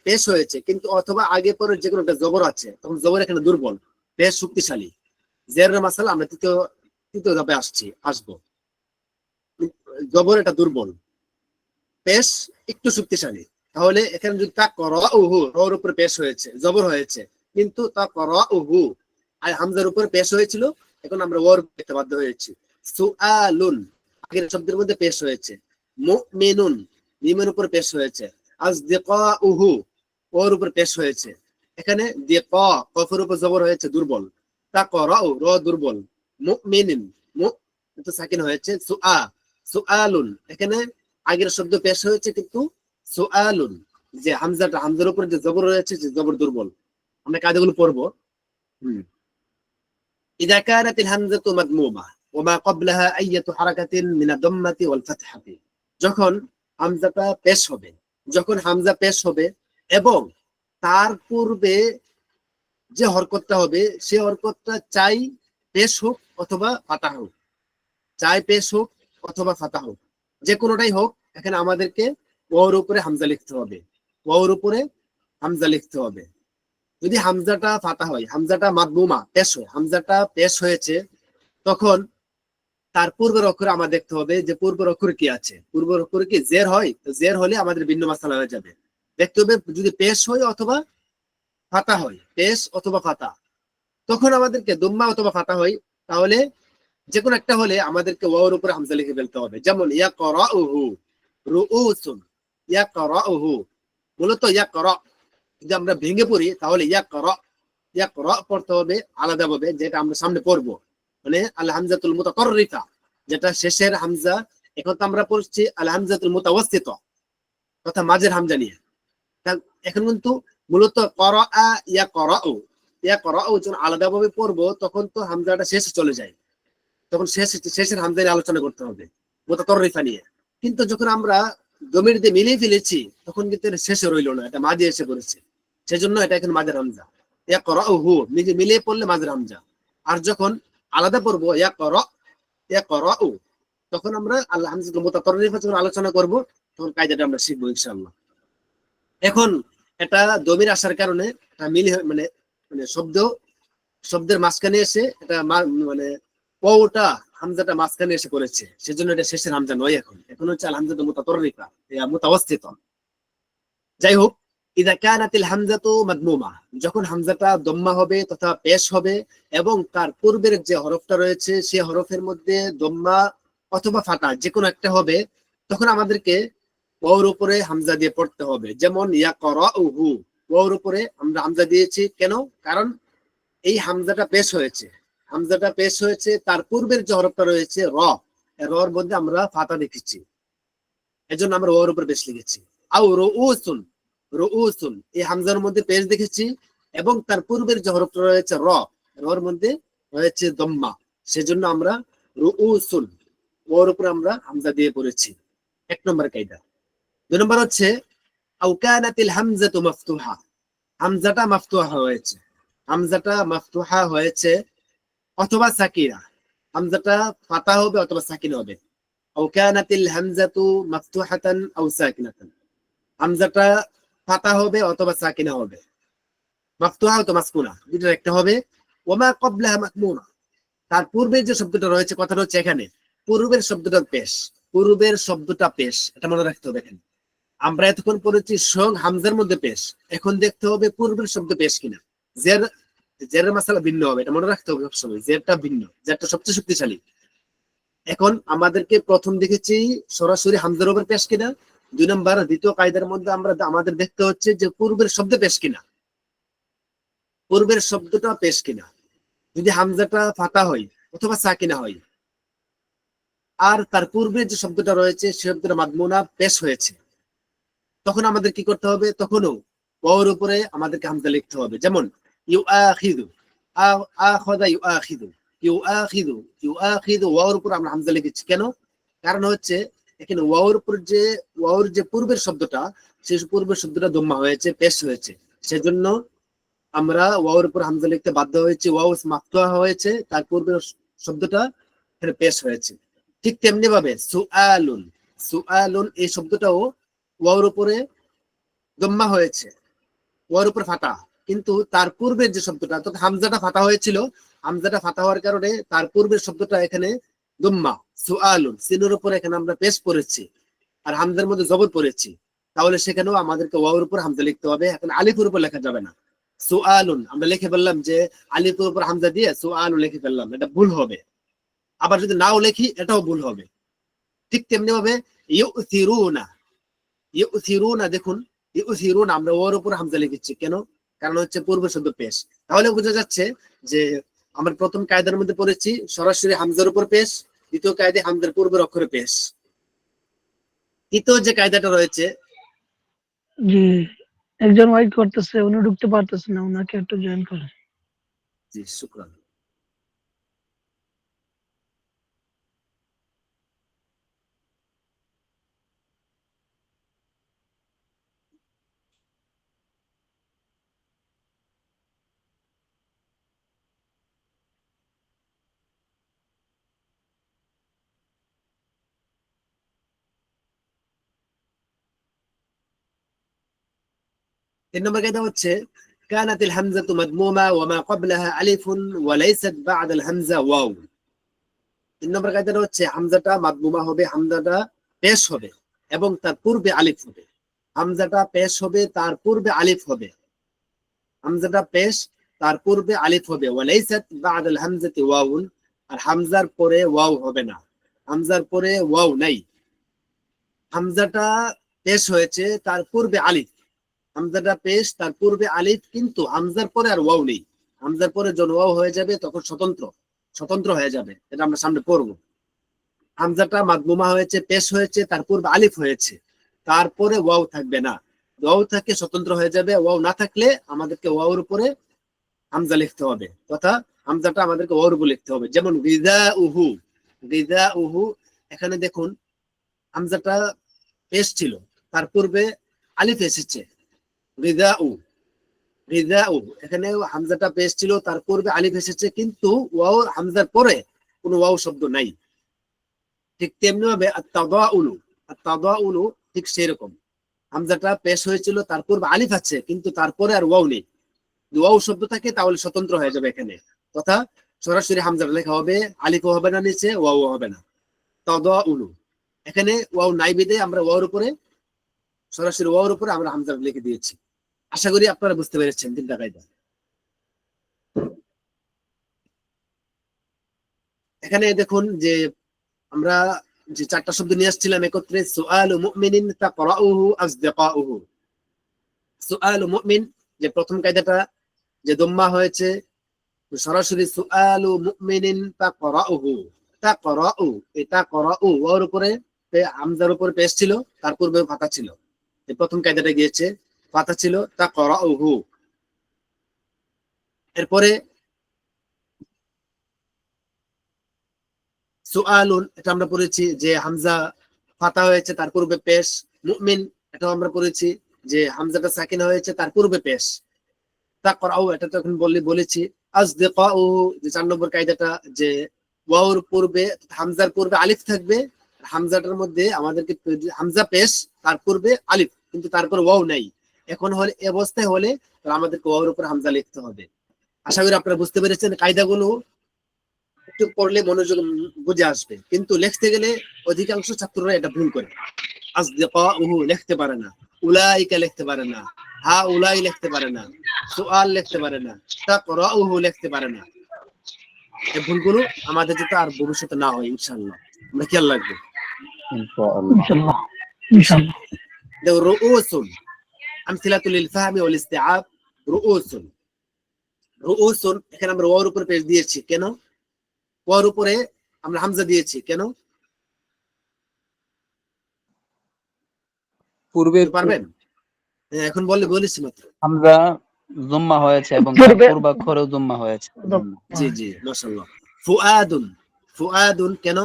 পেশ হয়েছে কিন্তু অথবা আগে পরে যে কোনো একটা জবর আছে, তখন জবর এখানে দুর্বল, পেশ শক্তিশালী। জেরের মাসালা আমরা তৃতীয় ধাপে আসবো। জবর এটা দুর্বল, পেশ একটু শক্তিশালী। তাহলে এখানে যদি তাকরাউহু রর উপরে পেশ হয়েছে, জবর হয়েছে, কিন্তু তাকরাউহু আর হামজার উপরে পেশ হয়েছিল, এখন আমরা ওয়ার পেতে বাধ্য হয়েছি। সুআলুন আগের শব্দের মধ্যে পেশ হয়েছে। মুমিনুন মিমের উপর পেশ হয়েছে। আসদিকাউহু ওর উপর পেশ হয়েছে। এখানে দিকা কফের উপর জবর হয়েছে দুর্বল। তাকরাউ র দুর্বল। মুমিনিন মু তো সাকিন হয়েছে। সুআলুন এখানে আগের শব্দ পেশ হয়েছে কিন্তু সুআলুন যে হামজার উপর যে জবর রয়েছে যে জবর দুর্বল। আমরা কায়দাগুলো পড়বো। إذا كانت الهمزة مضمومة وما قبلها أية حركة من الضمة والفتحة, যখন হামজাটা পেশ হবে, যখন হামজা পেশ হবে এবং তার পূর্বে যে হরকতটা হবে সে হরকতটা চাই পেশ হোক অথবা ফাতা হোক, চাই পেশ হোক অথবা ফাতা হোক, যে কোনোটাই হোক, এখানে আমাদেরকে ওর উপরে হামজা লিখতে হবে। ওর উপরে হামজা লিখতে হবে। যদি হামজাটা ফাতা হয়, হামজাটা মাদমুমা পেশ হয়, হামজাটা পেশ হয়েছে, তখন তার পূর্বের অক্ষরে আমার দেখতে হবে যে পূর্বের অক্ষরে কি আছে। পূর্বের অক্ষরে কি জের হয়, জের হলে আমাদের ভিন্ন মাসালা হয়ে যাবে। দেখতে হবে যদি পেশ হয় অথবা ফাতা হয়, পেশ অথবা ফাতা, তখন আমাদেরকে দুম্মা অথবা ফাতা হয়, তাহলে যে কোনো একটা হলে আমাদেরকে ওয়াওর উপরে হামজা লিখে ফেলতে হবে। যেমন ইয়াকরাউহু রুউসুন, ইয়াকরাউহু মূলত ইয়াকরা, যদি আমরা ভেঙে পড়ি তাহলে ইয়াকরা পড়তে হবে আলাদাভাবে, যেটা আমরা সামনে পড়বো, মানে আল হামজাতুল মুতাকাররিফা, যেটা শেষের হামজা। এখন তো আমরা পড়ছি আল হামজাতুল মুতাওয়াসসিতা, কথা মাঝের হামজা নিয়ে। এখন কিন্তু মূলত করাআ ইয়াকরাউ যখন আলাদাভাবে পড়বো তখন তো হামজাটা শেষে চলে যায়, তখন শেষের হামজা নিয়ে আলোচনা করতে হবে মুতাকাররিফা নিয়ে। কিন্তু যখন আমরা জমির দিয়ে মিলিয়ে ফেলেছি তখন কিন্তু এটা শেষে রইল না, এটা মাঝে এসে পড়েছে, সেজন্য এটা এখন মাঝের হামজা। ইয়াকরাউহু মিলিয়ে পড়লে মাঝের হামজা। আর যখন আলাদা পড়বো ইয়াকরাউ, তখন আমরা আল হামজাতুল মুতাকাররিফা যখন আলোচনা করব তখন কায়দাটা আমরা শিখবো ইনশাআল্লাহ। এখন এটা দমির আসার কারণে এটা মানে মানে শব্দের মাঝখানে এসে এটা মানে ওটা হামজাটা মাঝখানে এসে পড়েছে, সেজন্য এটা শেষের হামজা নয়। এখন হচ্ছে আল হামজাতুল মুতাকাররিফা মুতাওয়াসসিতা। যাই হোক, ইদা কানাতিল হামজাতু মাদমুমা, যখন হামজাটা দম্মা হবে তথা পেশ হবে এবং তার পূর্বের যে হরফটা রয়েছে সেই হরফের মধ্যে দম্মা অথবা ফাটা যে কোনো একটা হবে, তখন আমাদেরকে ওর উপরে হামজা দিয়ে পড়তে হবে। যেমন ইয়াকরাউহু, ওর উপরে আমরা হামজা দিয়েছি কেন? কারণ এই হামজাটা পেশ হয়েছে, হামজাটা পেশ হয়েছে, তার পূর্বের যে হরফটা রয়েছে র, রর মধ্যে আমরা ফাতা দেখেছি, এজন্য আমরা ওর উপর পেশ লিখেছি। আও রুউসুন, রুউসুন এই হামজার মধ্যে পেশ দেখেছি এবং তার পূর্বের যে হরফটা রয়েছে র, রর মধ্যে রয়েছে দম্মা, সেজন্য আমরা রুউসুন ওর উপর আমরা হামজা দিয়ে পড়েছি। এক নম্বর কায়দা। দুই নম্বর হচ্ছে আও কানাতিল হামজাতু মাফতুহা, হামজাটা মাফতুহা হয়েছে, হামজাটা মাফতুহা হয়েছে অথবা সাকিনা, হামজাটা ফাতা হবে অথবা সাকিনা হবে। আও কানাতিল হামজাতু মাফতুহাতান আও সাকিনাতান, হামজাটা ফাতা হবে অথবা সাকিনা হবে, মাফতুহা অথবা মাসকুনা দুটোর একটা হবে। ওমা ক্বাবলাহা মাদমুনা, তার পূর্বে যে শব্দটা রয়েছে, কথাটা হচ্ছে এখানে পূর্বের শব্দটা পেশ, পূর্বের শব্দটা পেশ, এটা মনে রাখতে হবে। এখানে আমরা এতক্ষণ পড়েছি সং হামজার মধ্যে পেশ, এখন দেখতে হবে পূর্বের শব্দ পেশ কিনা। জের, জেরের মাসালা ভিন্ন হবে, এটা মনে রাখতে হবে সবসময়, জেরটা ভিন্ন, জেরটা সবচেয়ে শক্তিশালী। এখন আমাদেরকে প্রথম দেখেছি সরাসরি হামজার উপর পেশ কিনা, দুই নম্বর দ্বিতীয় কায়দার মধ্যে আমরা আমাদের দেখতে হচ্ছে যে পূর্বের শব্দ পেশ কিনা, পূর্বের শব্দটা পেশ কিনা। যদি হামজাটা ফাতা হয় অথবা সাকিনা হয় আর তার পূর্বের যে শব্দটা রয়েছে সে শব্দটা মাদমুনা পেশ হয়েছে, তখন আমাদের কি করতে হবে? তখনও ওর উপরে আমাদেরকে হামজা লিখতে হবে। যেমন ইউআখিযু, আখাযা ইউআখিযু, ইউআখিযু, ইউআখিযু ওর উপর আমরা হামজা লিখেছি কেন? কারণ হচ্ছে এখানে ওর উপর যে ওর যে পূর্বের শব্দটা, সেই পূর্বের শব্দটা দম্মা হয়েছে, পেশ হয়েছে, সেজন্য আমরা ওর উপর হামজা লিখতে বাধ্য হয়েছে। ওয়াও মাফতুহা হয়েছে, তার পূর্বের শব্দটা এখানে পেশ হয়েছে। ঠিক তেমনি ভাবে সুআলুন, সুআলুন এই শব্দটাও ওয়ার উপরে দম্মা হয়েছে, ওয়ার উপর ফাটা, কিন্তু তার পূর্বের যে শব্দটা, তো হামজাটা ফাটা হয়েছিল, হামজাটা ফাটা হওয়ার কারণে তার পূর্বের শব্দটা এখানে দম্মা, সুআলুন সিনের উপরে এখানে আমরা পেশ পড়েছি আর হামজার মধ্যে জবর পড়েছি, তাহলে সেখানেও আমাদেরকে ওয়ার উপর হামজা লিখতে হবে। এখন আলিফের উপর লেখা যাবে না। সুআলুন আমরা লিখে ফেললাম যে আলিফের উপর হামজা দিয়ে সুআলুন লিখে ফেললাম, এটা ভুল হবে। আবার যদি নাও লিখি এটাও ভুল হবে। ঠিক তেমনি ভাবে ইউথিরুনা, ইউথিরুনা দেখুন ইউথিরুনা আমরা ওর উপর হামজা লিখেছি কেন? কারণ হচ্ছে পূর্ব শব্দ পেশ। তাহলে বোঝা যাচ্ছে যে আমরা প্রথম কায়দার মধ্যে পড়েছি সরাসরি হামজার উপর পেশ, দ্বিতীয় কায়দায় হামজার পূর্বের অক্ষরে পেশ। তৃতীয় যে কায়দাটা রয়েছে, জি, একজন ওয়াইট করতেছে, উনি ঢুকতে পারতেছে না, উনাকে একটু জয়েন করেন। জি শুকরান। তিন নম্বর কায়দা হচ্ছে কানাতিল হামজাতু মাদমুমা ওয়া মা ক্বাবলাহা আলিফুন ওয়া লাইসাত বা'দাল হামজা ওয়াও। তিন নম্বর কায়দাটা হচ্ছে হামজাটা মাদমুমা হবে, হামজাটা পেশ হবে এবং তার পূর্বে আলিফ হবে। হামজাটা পেশ হবে, তার পূর্বে আলিফ হবে, হামজাটা পেশ তার পূর্বে আলিফ হবে। ওয়া লাইসাত বা'দাল হামজাতি ওয়াউন, আর হামজার পরে ওয়াও হবে না, হামজার পরে ওয়াও নাই। হামজাটা পেশ হয়েছে, তার পূর্বে আলিফ, হামজাটা পেশ তার পূর্বে আলিফ, কিন্তু হামজার পরে আর ওয়াও নেই। হামজার পরে যখন ওয়াও হয়ে যাবে তখন স্বতন্ত্র, স্বতন্ত্র হয়ে যাবে, এটা আমরা সামনে পড়বো। হামজাটা মাদমুমা হয়েছে, পেশ হয়েছে, তার পূর্বে আলিফ হয়েছে, তারপরে ওয়াও থাকবে না, ওয়াও থাকে স্বতন্ত্র হয়ে যাবে। ওয়াও না থাকলে আমাদেরকে ওয়াওর উপরে হামজা লিখতে হবে, তথা হামজাটা আমাদেরকে ওয়াওর উপর লিখতে হবে। যেমন গিযাউহু, গিযাউহু এখানে দেখুন হামজাটা পেশ ছিল, তার পূর্বে আলিফ এসেছে। গিযাউ, গিযাউ এখানে হামজাটা পেশ ছিল, তার পূর্বে আলিফ এসেছে, কিন্তু ওয়াও হামজার পরে কোনো ওয়াও শব্দ নাই। ঠিক তেমনি ভাবে আত-তাদাউলু, আত-তাদাউলু ঠিক সেরকম, হামজাটা পেশ হয়েছিল, তার পূর্বে আলিফ আছে, কিন্তু তারপরে আর ওয়াও নেই। ওয়াও শব্দ থাকে তাহলে স্বতন্ত্র হয়ে যাবে এখানে, তথা সরাসরি হামজাটা লেখা হবে, আলিফও হবে না নিচে, ওয়াও হবে না। তাদাউলু এখানে ওয়াও নাই বিদে আমরা ওয়াওর উপরে সরাসরি ওয়াওর উপরে আমরা হামজাটা লিখে দিয়েছি। আশা করি আপনারা বুঝতে পেরেছেন তিনটা কায়দা। এখানে দেখুন যে আমরা যে চারটা শব্দ নিয়ে আসছিলাম একত্রে, সুআলু মুমিনিন তাকরাউহু আসদিকাউহু। সুআলু মুমিন যে প্রথম কায়দাটা যে দম্মা হয়েছে, সরাসরি সুআলু মুমিনিন তাকরাউহু, তাকরাউ, এটা করাউ ওর উপরে হামজার উপরে পেশ ছিল, তার পূর্বে ফাতা ছিল। এই প্রথম কায়দাটা গিয়েছে, ফাতা ছিল তাকরাউহু। এরপরে সুআলুন, এটা আমরা পড়েছি যে হামজা ফাতা হয়েছে, তার পূর্বে পেশ। মুমিন, এটা আমরা পড়েছি যে হামজাটা সাকিন হয়েছে, তার পূর্বে পেশ। তাকরাউ, এটা তো এখন বলেছি। আসদিকাউ, যে 4 নম্বর কায়দাটা যে ওয়াওর পূর্বে, হামজার পূর্বে আলিফ থাকবে, হামজাটার মধ্যে আমাদেরকে হামজা পেশ, তার পূর্বে আলিফ, কিন্তু তারপর ওয়াও নাই। এখন হলে এই অবস্থায় হলে আমাদেরকে ওয়াওর উপর হামজা লিখতে হবে। আশা করি আপনারা বুঝতে পেরেছেন। কায়দাগুলো একটু পড়লে মনোযোগ বুঝে আসবে, কিন্তু লিখতে গেলে অধিকাংশ ছাত্ররা এটা ভুল করে। আসদিকাউহু লিখতে পারে না, উলাইকা লিখতে পারে না, হা উলাই লিখতে পারে না, সুআল লিখতে পারে না, তাকরাউহু লিখতে পারে না। এই ভুলগুলো আমাদের যাতে আর ভবিষ্যতে না হয় ইনশাআল্লাহ, আমরা খেয়াল রাখবো। ইনশাআল্লাহ ইনশাআল্লাহ। দেখো, রুউসুন আমসিলাতু লিল ফাহমি ওয়াল ইস্তিআব। রুউসুন, রুউসুন, এখানে আমরা ওয়ার উপরে পেশ দিয়েছি কেন? ওয়ার উপরে আমরা হামজা দিয়েছি কেন? পূর্বে পারবেন? হ্যাঁ, এখন বলেছি মাত্র। হামজা জুম্মা হয়েছে এবং তার পূর্বে- পূর্বাক্ষরেও জুম্মা হয়েছে। জি জি, মাশাআল্লাহ। ফুআদুন, ফুআদুন কেন?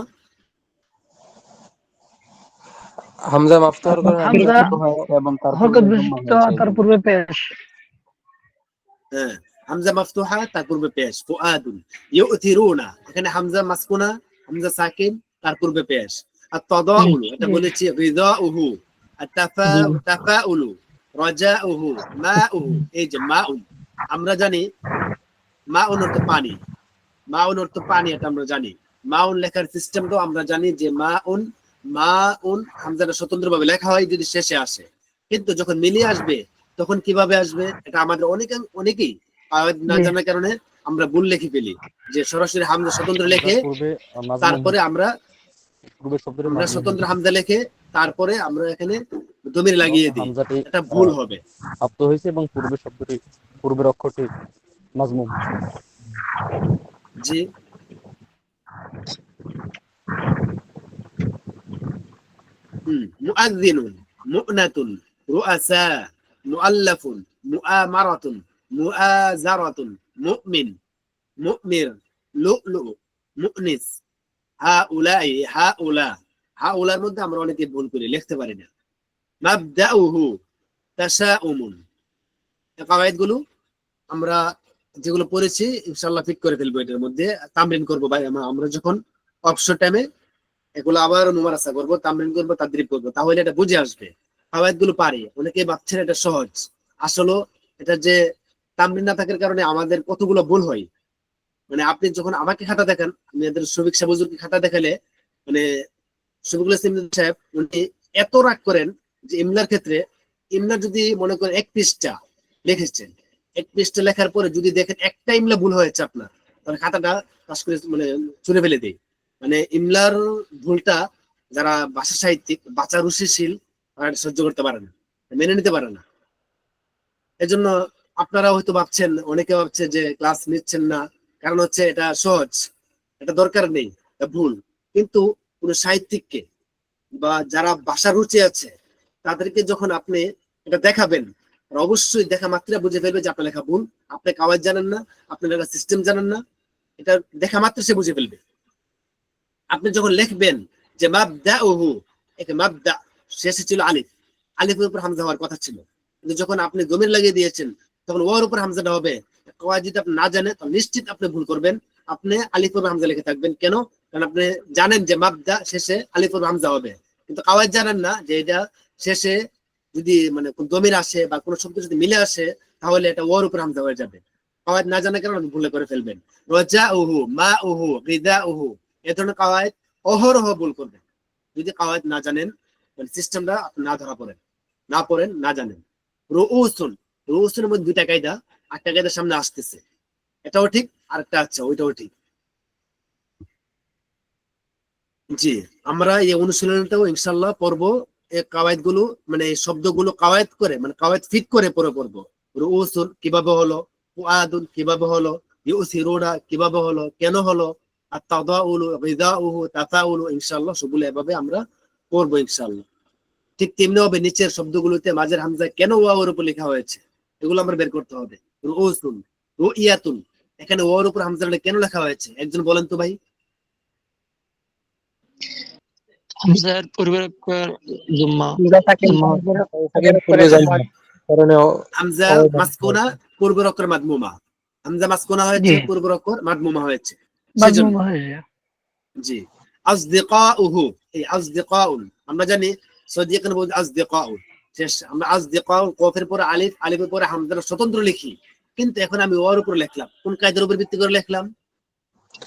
হামজা মাফতুহার কারণে হামজা হয়েছে এবং তার হরকত পূর্বে জুম্মা বিশিষ্ট, হয়েছে। তার পূর্বে পেশ। হ্যাঁ, হামজা মাফতুহা, তার পূর্বে পেশ। ফুআদুন। ইউথিরুনা, এখানে হামজা মাসকুনা, হামজা সাকিন, তার পূর্বে পেশ। আত-তাদাউল, এটা বলেছি রিদাউহু। আত-তাফাউলু, রাজাউহু, মাউহু। এই যে মাউন, আমরা জানি মাউন অর্থ পানি, মাউন অর্থ পানি, এটা আমরা জানি। মাউন লেখার সিস্টেমটাও আমরা জানি যে মাউন, মাউন হামজাটা স্বতন্ত্রভাবে লেখা হয় যদি শেষে আসে, কিন্তু যখন মিলিয়ে আসবে তখন কিভাবে আসবে এটা আমাদের অনেকেই না জানার কারণে আমরা ভুল লিখে ফেলি, যে সরাসরি হামজা স্বতন্ত্র লেখে তারপরে আমরা স্বতন্ত্র হামজা লেখে তারপরে আমরা এখানে দমির লাগিয়ে দিই, এটা ভুল হবে। আপ্ত হয়েছে এবং পূর্বের শব্দটি, পূর্বের অক্ষরটি মাজমুম। জি, মুআযযিনুন, মু'নাতুন, রুআসা, মুআল্লাফুন, মুআমারাতুন, মুআযারাতুন, মুমিন, মুমির, লুলু, মুনিস, হাউলাই, হাউলা। হাউলার মধ্যে আমরা অনেকে ভুল করি, লিখতে পারি না। মাবদাউহু তাশাউমুন। এই কাওয়াইদগুলো আমরা যেগুলো পড়েছি ইনশাআল্লাহ ফিট করে ফেলবো, এটার মধ্যে তামরিন করবো ভাই। আমরা যখন অবসর টাইমে এগুলো আবার মুমারাসা করবো, তামরিন করবো, তাদরিব করবো, তাহলে এটা বুঝে আসবে। কাওয়াইদগুলো পারি, অনেকে ভাবছেন এটা সহজ, আসলে এটা যে তামরিন না থাকার কারণে আমাদের কতগুলো ভুল হয়। মানে আপনি যখন আমাকে খাতা দেখান, আমাদের শফিক সাহেব হুজুরকে খাতা দেখালে, মানে শফিকুল ইসলাম সাহেব উনি এত রাগ করেন যে ইমলার ক্ষেত্রে, ইমলা যদি মনে করেন 1 পৃষ্ঠা লিখেছেন, 1 পৃষ্ঠা লেখার পরে যদি দেখেন একটা ইমলা ভুল হয়েছে আপনার, তাহলে খাতাটা পাস করে মানে চুরে ফেলে দেয়। মানে ইমলার ভুলটা যারা ভাষা সাহিত্যিক, বাঁচা রুচিশীল, সহ্য করতে পারে না, মেনে নিতে পারে না। এজন্য আপনারা হয়তো ভাবছেন, অনেকে ভাবছে যে ক্লাস নিচ্ছেন না, কারণ হচ্ছে এটা সহজ, এটা দরকার নেই, এটা ভুল। কিন্তু কোন সাহিত্যিককে বা যারা ভাষা রুচি আছে তাদেরকে যখন আপনি এটা দেখাবেন, অবশ্যই দেখা মাত্র বুঝে ফেলবে যে আপনার লেখা ভুল, আপনি কাওয়াইদ জানেন না, আপনি লেখা সিস্টেম জানেন না, এটা দেখা মাত্র সে বুঝে ফেলবে। আপনি যখন লিখবেন যে মাবদাউহু, একে মাবদা শেষে ছিল আলিফ, আলিফের উপর হামজা হওয়ার কথা ছিল, কিন্তু যখন আপনি জমির লাগিয়ে দিয়েছেন তখন ওর উপর হামজাটা হবে। কাওয়াইদ যদি আপনি না জানেন তাহলে নিশ্চিত আপনি ভুল করবেন, আপনি আলিফের উপর হামজা লিখে থাকবেন। কেন? কারণ আপনি জানেন যে মাবদা শেষে আলিফের উপর হামজা হবে, কিন্তু কাওয়াইদ জানেন না যে এটা শেষে যদি মানে কোন জমির আসে বা কোন শব্দ যদি মিলে আসে তাহলে এটা ওর উপর হামজা হয়ে যাবে। কাওয়াইদ না জানার কারণে আপনি ভুলে করে ফেলবেন। রাজাউহু, মাউহু, রিদাউহু, এই ধরনের কাওয়াইদ অহরহ ভুল করবেন যদি কাওয়াইদ না জানেন, সিস্টেমটা আপনি না ধরা পড়েন, না জানেন। রুউসুন, রুউসের মধ্যে দুইটা কায়দা, একটা কায়দা সামনে আসতেছে, এটাও ঠিক, আর একটা আচ্ছা ওইটাও ঠিক। জি, আমরা এই অনুশীলনটাও ইনশাল্লাহ পড়বো, এই কাওয়ায়েদ গুলো মানে এই শব্দগুলো কাওয়ায়েদ করে মানে কাওয়ায়েদ ফিট করে পরে পড়বো। রুউসুন কিভাবে হলো, ফুআদুন কিভাবে হলো, ইউসিরুনা কিভাবে হলো, কেন হলো, আর তাদাউলু গিদাউহু তাফাউলু, ইনশাআল্লাহ সবগুলো এভাবে আমরা পড়বো ইনশাআল্লাহ। ঠিক তেমনি হবে নিচের শব্দগুলোতে মাঝের হামজা কেন ওয়াওয়ের উপর লেখা হয়েছে, এগুলো আমরা বের করতে হবে। রুউসুন, রুইয়াতুন, এখানে ওয়াওয়ের উপর হামজাটা কেন লেখা হয়েছে একজন বলেন তো ভাই? হামজার পূর্বের অক্ষর জুম্মা পূর্বে জন্ম কারণে হামজা মাসকুনা পূর্বের অক্ষর মাদমুমা, হামজা মাসকুনা হয়েছে, জি। পূর্বের অক্ষর মাদমুমা হয়েছে, সেজন্য। মাদমুমা হয়ে যায়। জি, আসদিকাউহু, এই আসদিকাউন আমরা জানি সদিকান বলতে আসদিকাউ, শেষ আমরা আসদিকাউ কফের পরে আলিফ, আলিফের পরে হামজার স্বতন্ত্র লিখি, কিন্তু এখন আমি ওর উপর লিখলাম, কোন কায়দার উপর ভিত্তি করে লিখলাম?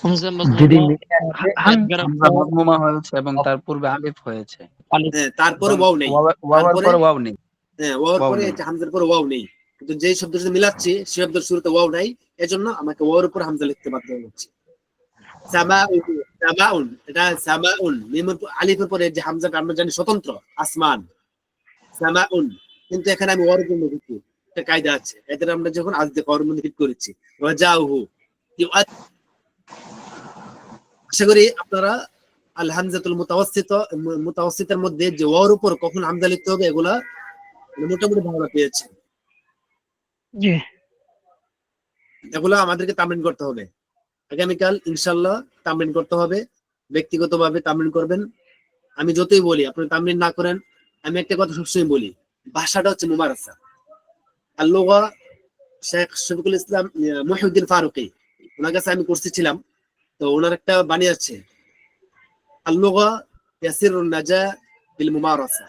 হামজা যদি মাযমুমা একবার হামজা মাযমুমা হয়েছে এবং তার পূর্বে আলিফ হয়েছে, আলিফ হ্যাঁ, তারপরে ওয়াও নেই, ওয়াওয়ের তারপরে পরে ওয়াও নেই। হ্যাঁ ওয়াওর ওয়াও পরে নেই। এটা হামজার পরে ওয়াও নেই, কিন্তু যেই শব্দের সাথে মিলাচ্ছি সেই শব্দের শুরুতে ওয়াও নাই, এজন্য আমাকে ওয়াওর উপর হামজা লিখতে বাধ্য হচ্ছে। সামাউহু, সামাউন, এটা সামাউন মিমের আলিফের পরে যে হামজাটা আমরা জানি স্বতন্ত্র আসমান, সামাউন, কিন্তু এখানে আমি ওয়ার উপর লিখছি, একটা কায়দা আছে, এদের আমরা যখন আজকে কওয়ার মধ্যে ফিট করেছি রাজাউহু। আশা করি আপনারা আল হামজাতুল মুতাওয়াসসিতের মধ্যে যে ওয়ার উপর কখন হামজা লিখতে হবে এগুলা মোটামুটি ভালো পেয়েছেন। জি। এগুলো আমাদেরকে তামরিন করতে হবে, আগামীকাল ইনশাল্লাহ তামরিন করতে হবে, ব্যক্তিগতভাবে তামরিন করবেন। আমি যতই বলি আপনি তামরিন না করেন, আমি একটা কথা সবসময় বলি, ভাষাটা হচ্ছে মুমারাসা। আর লুগা শেখ শফিকুল ইসলাম মুহিউদ্দিন ফারুকী, ওনার কাছে আমি কোর্সে ছিলাম, তো ওনার একটা বাণী আছে, আর লুগা ইয়াসিরুন নাজা বিল মুমারাসা,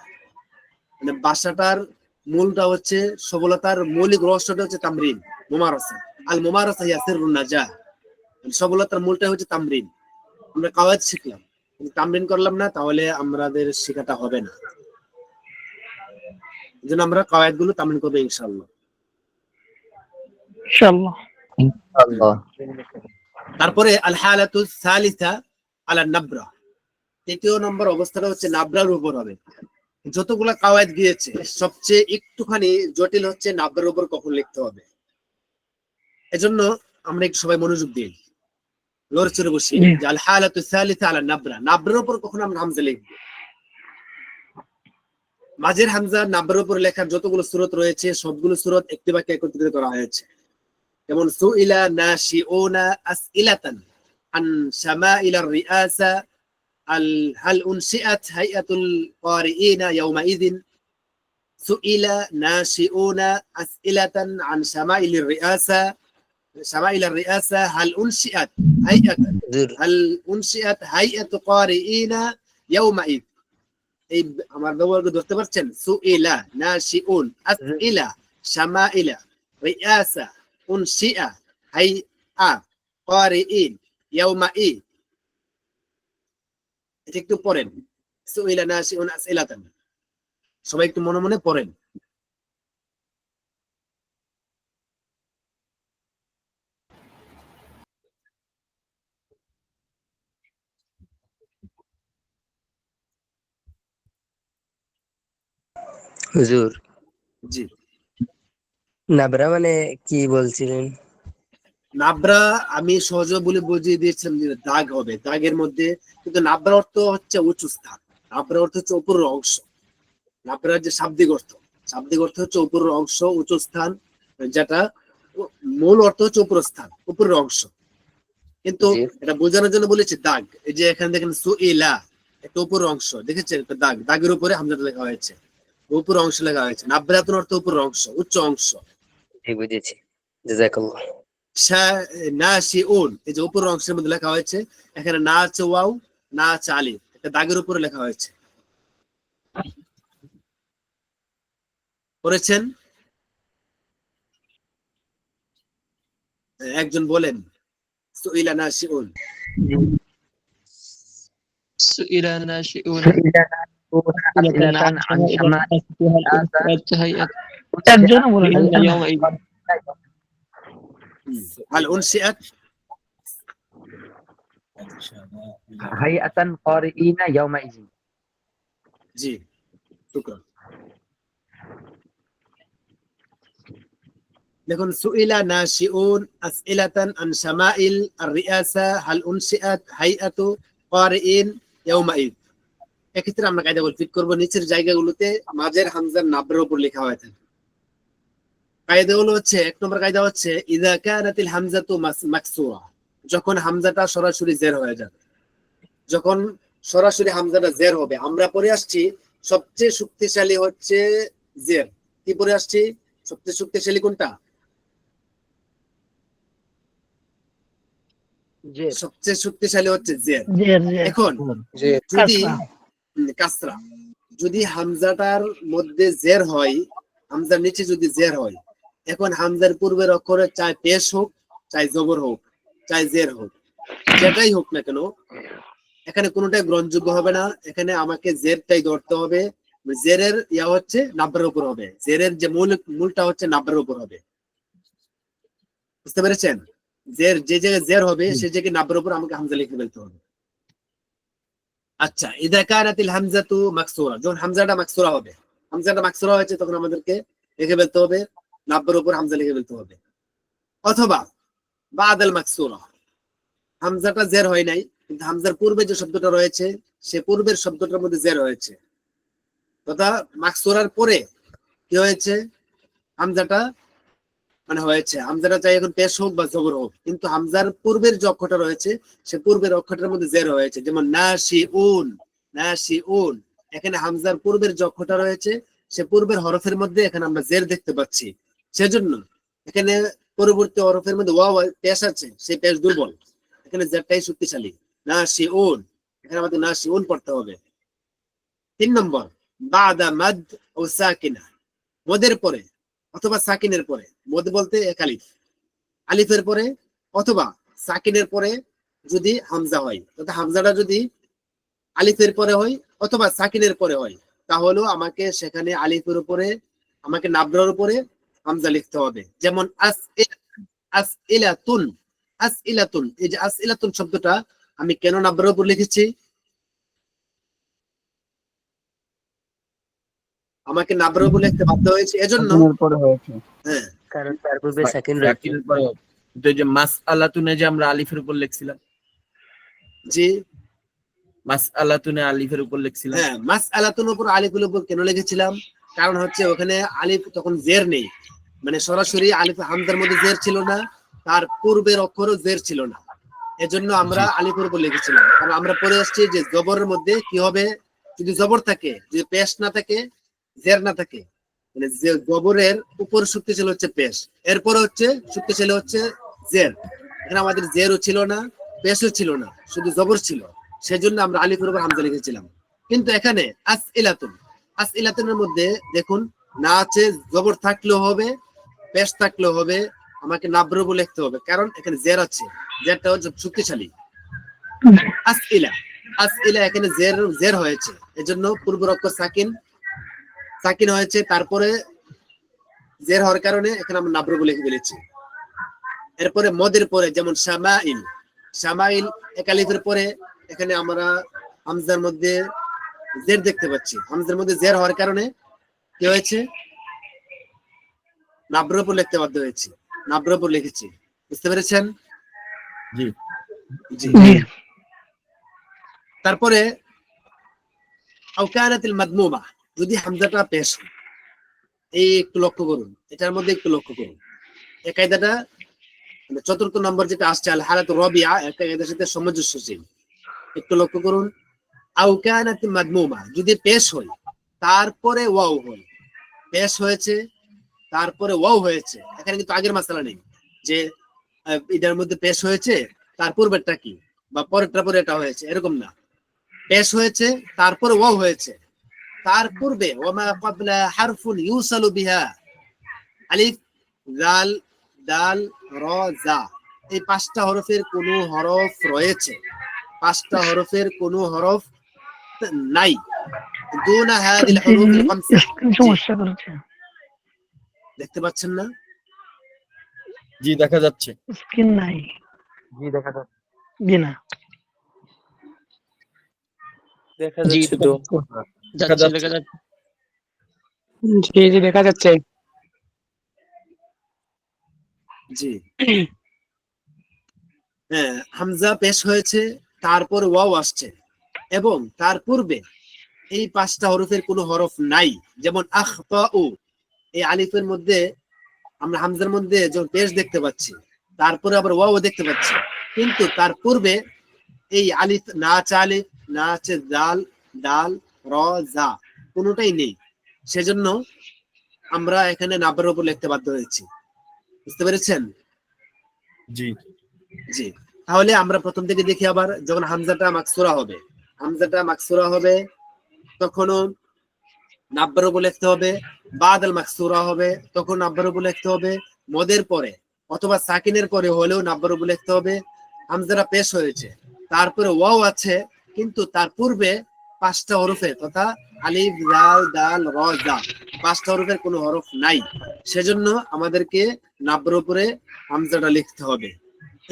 মানে ভাষাটার মূলটা হচ্ছে সফলতার মৌলিক রহস্যটা হচ্ছে তামরিন, মুমারাসা। আল মুমারাসা ইয়াসিরুন নাজা, সফলতার মূলটা হচ্ছে তামরিন। আমরা কাওয়ায়েদ শিখলাম কিন্তু তামরিন করলাম না, তাহলে আমাদের শেখাটা হবে না। এজন্য আমরা কাওয়ায়েদ গুলো তামরিন করবো ইনশাআল্লাহ। ইনশাআল্লাহ। তারপরে আল হালাতু সালিসা আলা নাবরা, তৃতীয় নম্বর অবস্থাটা হচ্ছে নাবরার উপর হবে। যতগুলা কাওয়ায়েদ গিয়েছে সবচেয়ে একটুখানি জটিল হচ্ছে নাবরার উপর কখন লিখতে হবে। এজন্য আমরা একটু সবাই মনোযোগ দিই, লড়ে চড়ে বসি যে আল হালাতু সালিসা আলা নাবরা, নাবরার উপর কখন আমরা হামজা লিখব। মাঝের হামজা নাবরার উপর লেখার যতগুলো সূরত রয়েছে সবগুলো সূরত একটি বাক্যে একত্রিত করা হয়েছে। যেমন সুইলা নাশিউনা আসইলাতান আন শামাইলার রিআসা আল হাল উনশিআত হাইয়াতুল কারিইনা ইয়াউমাইযিন, সুইলা নাশিউনা আসইলাতান আন শামাইলির রিআসা, শামাইলার রিআসা হাল উনশিআত হাইয়াতান, হাল উনশিআত হাইয়াতু কারিইনা ইয়াউমাইয। এই আমার ব্যবহার ধরতে পারছেন? সুইলা নাশিউন আসইলা শামাইলা রিআসা উনশিআ হাইআ কারিইন ইয়াউমাইয। এটা একটু পড়েন, সুইলা নাশিউন আসইলাতান, সবাই একটু মনে মনে পড়েন। হুজুর, জি, নাবরা মানে কি বলছিলেন? নাবরা আমি সহজে বলে বুঝিয়ে দিয়েছিলাম যে দাগ হবে, দাগের মধ্যে, কিন্তু নাবরা অর্থ হচ্ছে উঁচু স্থান, নাবরা অর্থ হচ্ছে উপরের অংশ। নাবরার যে শাব্দিক অর্থ হচ্ছে উপরের অংশ, উঁচু স্থান, যেটা মূল অর্থ হচ্ছে উপরের স্থান, উপরের অংশ। কিন্তু এটা বোঝানোর জন্য বলেছি দাগ। এই যে এখানে দেখেন সুইলা, একটা উপরের অংশ দেখেছেন, একটা দাগ, দাগের উপরে হামজাটা লেখা হয়েছে, উপর অংশ লেখা হয়েছে। নাবরাতুন অর্থ উপরের অংশ, উচ্চ অংশ। জি, বুঝেছি। জাযাকাল্লাহ। নাশিউন, এই যে উপরের অংশের মধ্যে লেখা হয়েছে, এখানে না আছে ওয়াও, না আছে আলিফ, একটা দাগের উপরে লেখা হয়েছে। পড়েছেন? একজন বলেন সুইলা নাশিউন। সুইলা নাশিউনা سئل أسئلة عن شمائل একজনও বলে না إن يومئذ هل أنشئت هيئة قارئين يومئذ জি শুকরান দেখুন সুইলা নাশিউন আসইলাতান আন শামাইল আর রিয়াসা হাল উনশিআত হাইআতু ক্বারিইন ইয়াউমাইদ এক্ষেত্রে আমরা কায়দাগুলো ফিট করব নিচের জায়গাগুলোতে মাঝের হামজার নাবরের উপর লেখা হয়ে থাকে কায়দাগুলো হচ্ছে এক নম্বর কায়দা হচ্ছে ইযা কানাতিল হামজাতু মাকসুরা যখন হামজাটা সরাসরি জের হয়ে যাবে যখন সরাসরি হামজাটা জের হবে আমরা পড়ে আসছি সবচেয়ে শক্তিশালী হচ্ছে জের কি পড়ে আসছি সবচেয়ে শক্তিশালী কোনটা সবচেয়ে শক্তিশালী হচ্ছে জের এখন যদি কাসরা যদি হামজাটার মধ্যে জের হয় হামজার নিচে যদি জের হয় এখন হামজার পূর্বের অক্ষরে চাই পেশ হোক চাই জবর হোক চাই জের হোক যেটাই হোক না কেন এখানে কোনোটাই গ্রহণযোগ্য হবে না এখানে আমাকে জেরটাই ধরতে হবে জেরের ইয়া হচ্ছে নাবরের উপর হবে জেরের যে মূলটা হচ্ছে নাবরের উপর হবে বুঝতে পেরেছেন জের যে জায়গায় জের হবে সেই জায়গায় নাবরের উপর আমাকে হামজা লিখে ফেলতে হবে আচ্ছা ইযা কানাতিল হামজাতু মাকসুরা যখন হামজাটা মাকসুরা হবে হামজাটা মাকসুরা হয়েছে তখন আমাদেরকে লিখে ফেলতে হবে নাবরের উপর হামজা লিখে ফেলতে হবে অথবা বাদাল মাকসুরা হামজাটা জের হয় নাই কিন্তু হামজার পূর্বে যে শব্দটা রয়েছে সে পূর্বের শব্দটার মধ্যে জের হয়েছে তথা মাকসুরার পরে কি হয়েছে হামজাটা মানে হয়েছে হামজাটা চাই এখন পেশ হোক বা জবর হোক কিন্তু হামজার পূর্বের যে অক্ষরটা রয়েছে সে পূর্বের অক্ষরটার মধ্যে জের হয়েছে যেমন নাশিউন এখানে হামজার পূর্বের যে অক্ষরটা রয়েছে সে পূর্বের হরফের মধ্যে এখানে আমরা জের দেখতে পাচ্ছি সেজন্য এখানে পরবর্তী হরফের মধ্যে ওয়াও পেশ আছে সেই পেশ দুর্বল এখানে জেরটাই শক্তিশালী নাশিউন এখানে আমাদের নাশিউন পড়তে হবে 3 নম্বর বাদা মাদ ও সাকিনা মদের পরে অথবা সাকিনের পরে মদ বলতে এক আলিফ আলিফের পরে অথবা সাকিনের পরে যদি হামজা হয় তথা হামজাটা যদি আলিফের পরে হয় অথবা সাকিনের পরে হয় তাহলে আমাকে সেখানে আলিফের উপরে আমাকে নাবরার উপরে হামজা লিখতে হবে যেমন আসইলাতুন আসইলাতুন এই যে আসইলাতুন শব্দটা আমি কেন নাবরার উপর লিখেছি আমাকে নাবরার উপর লিখতে বাধ্য হয়েছে এজন্য হ্যাঁ কারণ তার পূর্বে সাকিন রয়েছে তো যে মাসআলাতুনে যে আমরা আলিফের উপর লিখছিলাম জি মাসআলাতুনে আলিফের উপর লিখছিলাম হ্যাঁ মাসআলাতুন উপর আলিফের উপর কেন লিখেছিলাম কারণ হচ্ছে ওখানে আলিফ তখন জের নেই মানে সরাসরি আলিফ হামজার মধ্যে জের ছিল না তার পূর্বের অক্ষরও জের ছিল না এজন্য আমরা আলিফের উপর লিখেছিলাম কারণ আমরা পড়ে আসছি যে জবরের মধ্যে কি হবে যদি জবর থাকে যদি পেশ না থাকে জের না থাকে মানে যে জবরের উপর শক্তিশালী হচ্ছে পেশ এরপর হচ্ছে শক্তিশালী হচ্ছে জের এখানে আমাদের জেরও ছিল না পেশও ছিল না শুধু জবর ছিল সেজন্য আমরা আলিফের উপর হামজা লিখেছিলাম কিন্তু এখানে আসইলাতুনের মধ্যে দেখুন না আছে জবর থাকলেও হবে পেশ থাকলেও হবে আমাকে নাবরের উপর লিখতে হবে কারণ এখানে জের আছে জেরটা হচ্ছে শক্তিশালী আসইলা এখানে জের হয়েছে এজন্য পূর্ব অক্ষর সাকিন হয়েছে তারপরে জের হওয়ার কারণে এখানে আমরা নাবরব লিখে ফেলেছি এরপরে মদের পরে যেমন শামাইল এক আলিফের পরে এখানে আমরা হামজার মধ্যে জের দেখতে পাচ্ছি হামজার মধ্যে জের হওয়ার কারণে কি হয়েছে নাবরব লিখতে বাধ্য হয়েছি নাবরব লিখেছি বুঝতে পেরেছেন জি জি তারপরে আওকানাতিল মাদমুমা যদি হামজাটা পেশ হয় এই একটু লক্ষ্য করুন এটার মধ্যে একটু লক্ষ্য করুন এই কায়দাটা চতুর্থ নম্বর যেটা আসছে আল হালাতু রাবিআ এই কায়দার সাথে সামঞ্জস্যশীল একটু লক্ষ্য করুন আওকানাতিল মাদমুমা যদি পেশ হয় তারপরে ওয়াও হয় পেশ হয়েছে তারপরে ওয়াও হয়েছে এখানে কিন্তু আগের মাসআলা নেই যে এটার মধ্যে পেশ হয়েছে তার পূর্বেরটা কি বা পরেরটা পরে এটা হয়েছে এরকম না পেশ হয়েছে তারপরে ওয়াও হয়েছে তার পূর্বে ওমা ক্বাবলা হারফুন ইউসালু বিহা আলিফ জাল দাল র জা এই পাঁচটা হরফের কোন হরফ রয়েছে পাঁচটা হরফের কোন হরফ নাই দুনা হাদিল হুরুফ আল খামসা সমস্যা করেছে দেখতে পাচ্ছেন না? জি দেখা যাচ্ছে। স্ক্রিন নাই। জি দেখা যাচ্ছে। জি না। দেখা জি যাচ্ছে তো। দেখা যাচ্ছে যাচ্ছে। দেখা যাচ্ছে। জি জি দেখা যাচ্ছে। জি হ্যাঁ, হামজা পেশ হয়েছে, তারপর ওয়াও আসছে, এবং তার পূর্বে এই 5টা হরফের কোনো হরফ নাই। যেমন আখতাউ, এই আলিফের মধ্যে আমরা হামজার মধ্যে যখন পেশ দেখতে পাচ্ছি, তারপরে আবার ওয়াও দেখতে পাচ্ছি, কিন্তু তার পূর্বে এই আলিফ না আছে, আলিফ না আছে দাল, ডাল, র, জা, কোনোটাই নেই। সেজন্য আমরা এখানে নাবের উপর লিখতে বাধ্য হয়েছি। বুঝতে পেরেছেন? জি জি। তাহলে আমরা প্রথম থেকে দেখি আবার, যখন হামজাটা মাকসুরা হবে, হামজাটা মাকসুরা হবে তখনও নাব্বার উপর লিখতে হবে। বাদাল মাকসুরা হবে তখন নাব্বার উপর লিখতে হবে। মদের পরে অথবা সাকিনের পরে হলেও নাব্বার উপর লিখতে হবে। হামজাটা পেশ হয়েছে, তারপরে ওয়াও আছে, কিন্তু তার পূর্বে 5টা হরফে তথা আলিফ, লাল, দাল, র, জা, 5টা হরফের কোনো হরফ নাই। সেজন্য আমাদেরকে নাব্বার উপরে হামজাটা লিখতে হবে।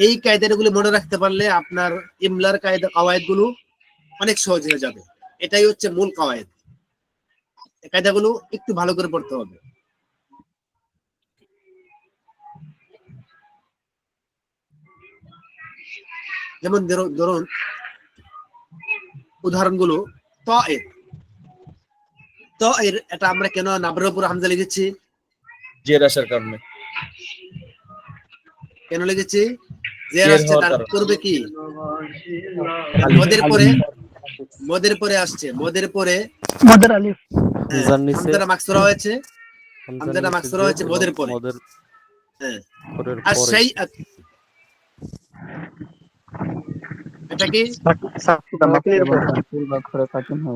এই কায়দাগুলো মনে রাখতে পারলে আপনার ইমলার কায়দা কাওয়ায়েদ গুলো অনেক সহজ হয়ে যাবে। এটাই হচ্ছে মূল কাওয়ায়েদ। এই কায়দাগুলো একটু ভালো করে পড়তে হবে। যেমন ধরুন উদাহরণগুলো, তায়ের, তায়ের এটা আমরা কেন নাবের উপর হামজা লিখেছি? জের আসার কারণে। কেন লিখেছি? জের জের আসছে, হওয়ার তার কারণে। পূর্বে কি? মদের পরে আসছে, মদের পরে মদের আলিফ। হামজার নিচে, হামজাটা মাকসুরা হয়েছে, হামজার হামজাটা নিচে মাকসুরা জের হয়েছে এবং মদের পরে। মদের হ্যাঁ, পরের আর পরে। সেই এটা কি?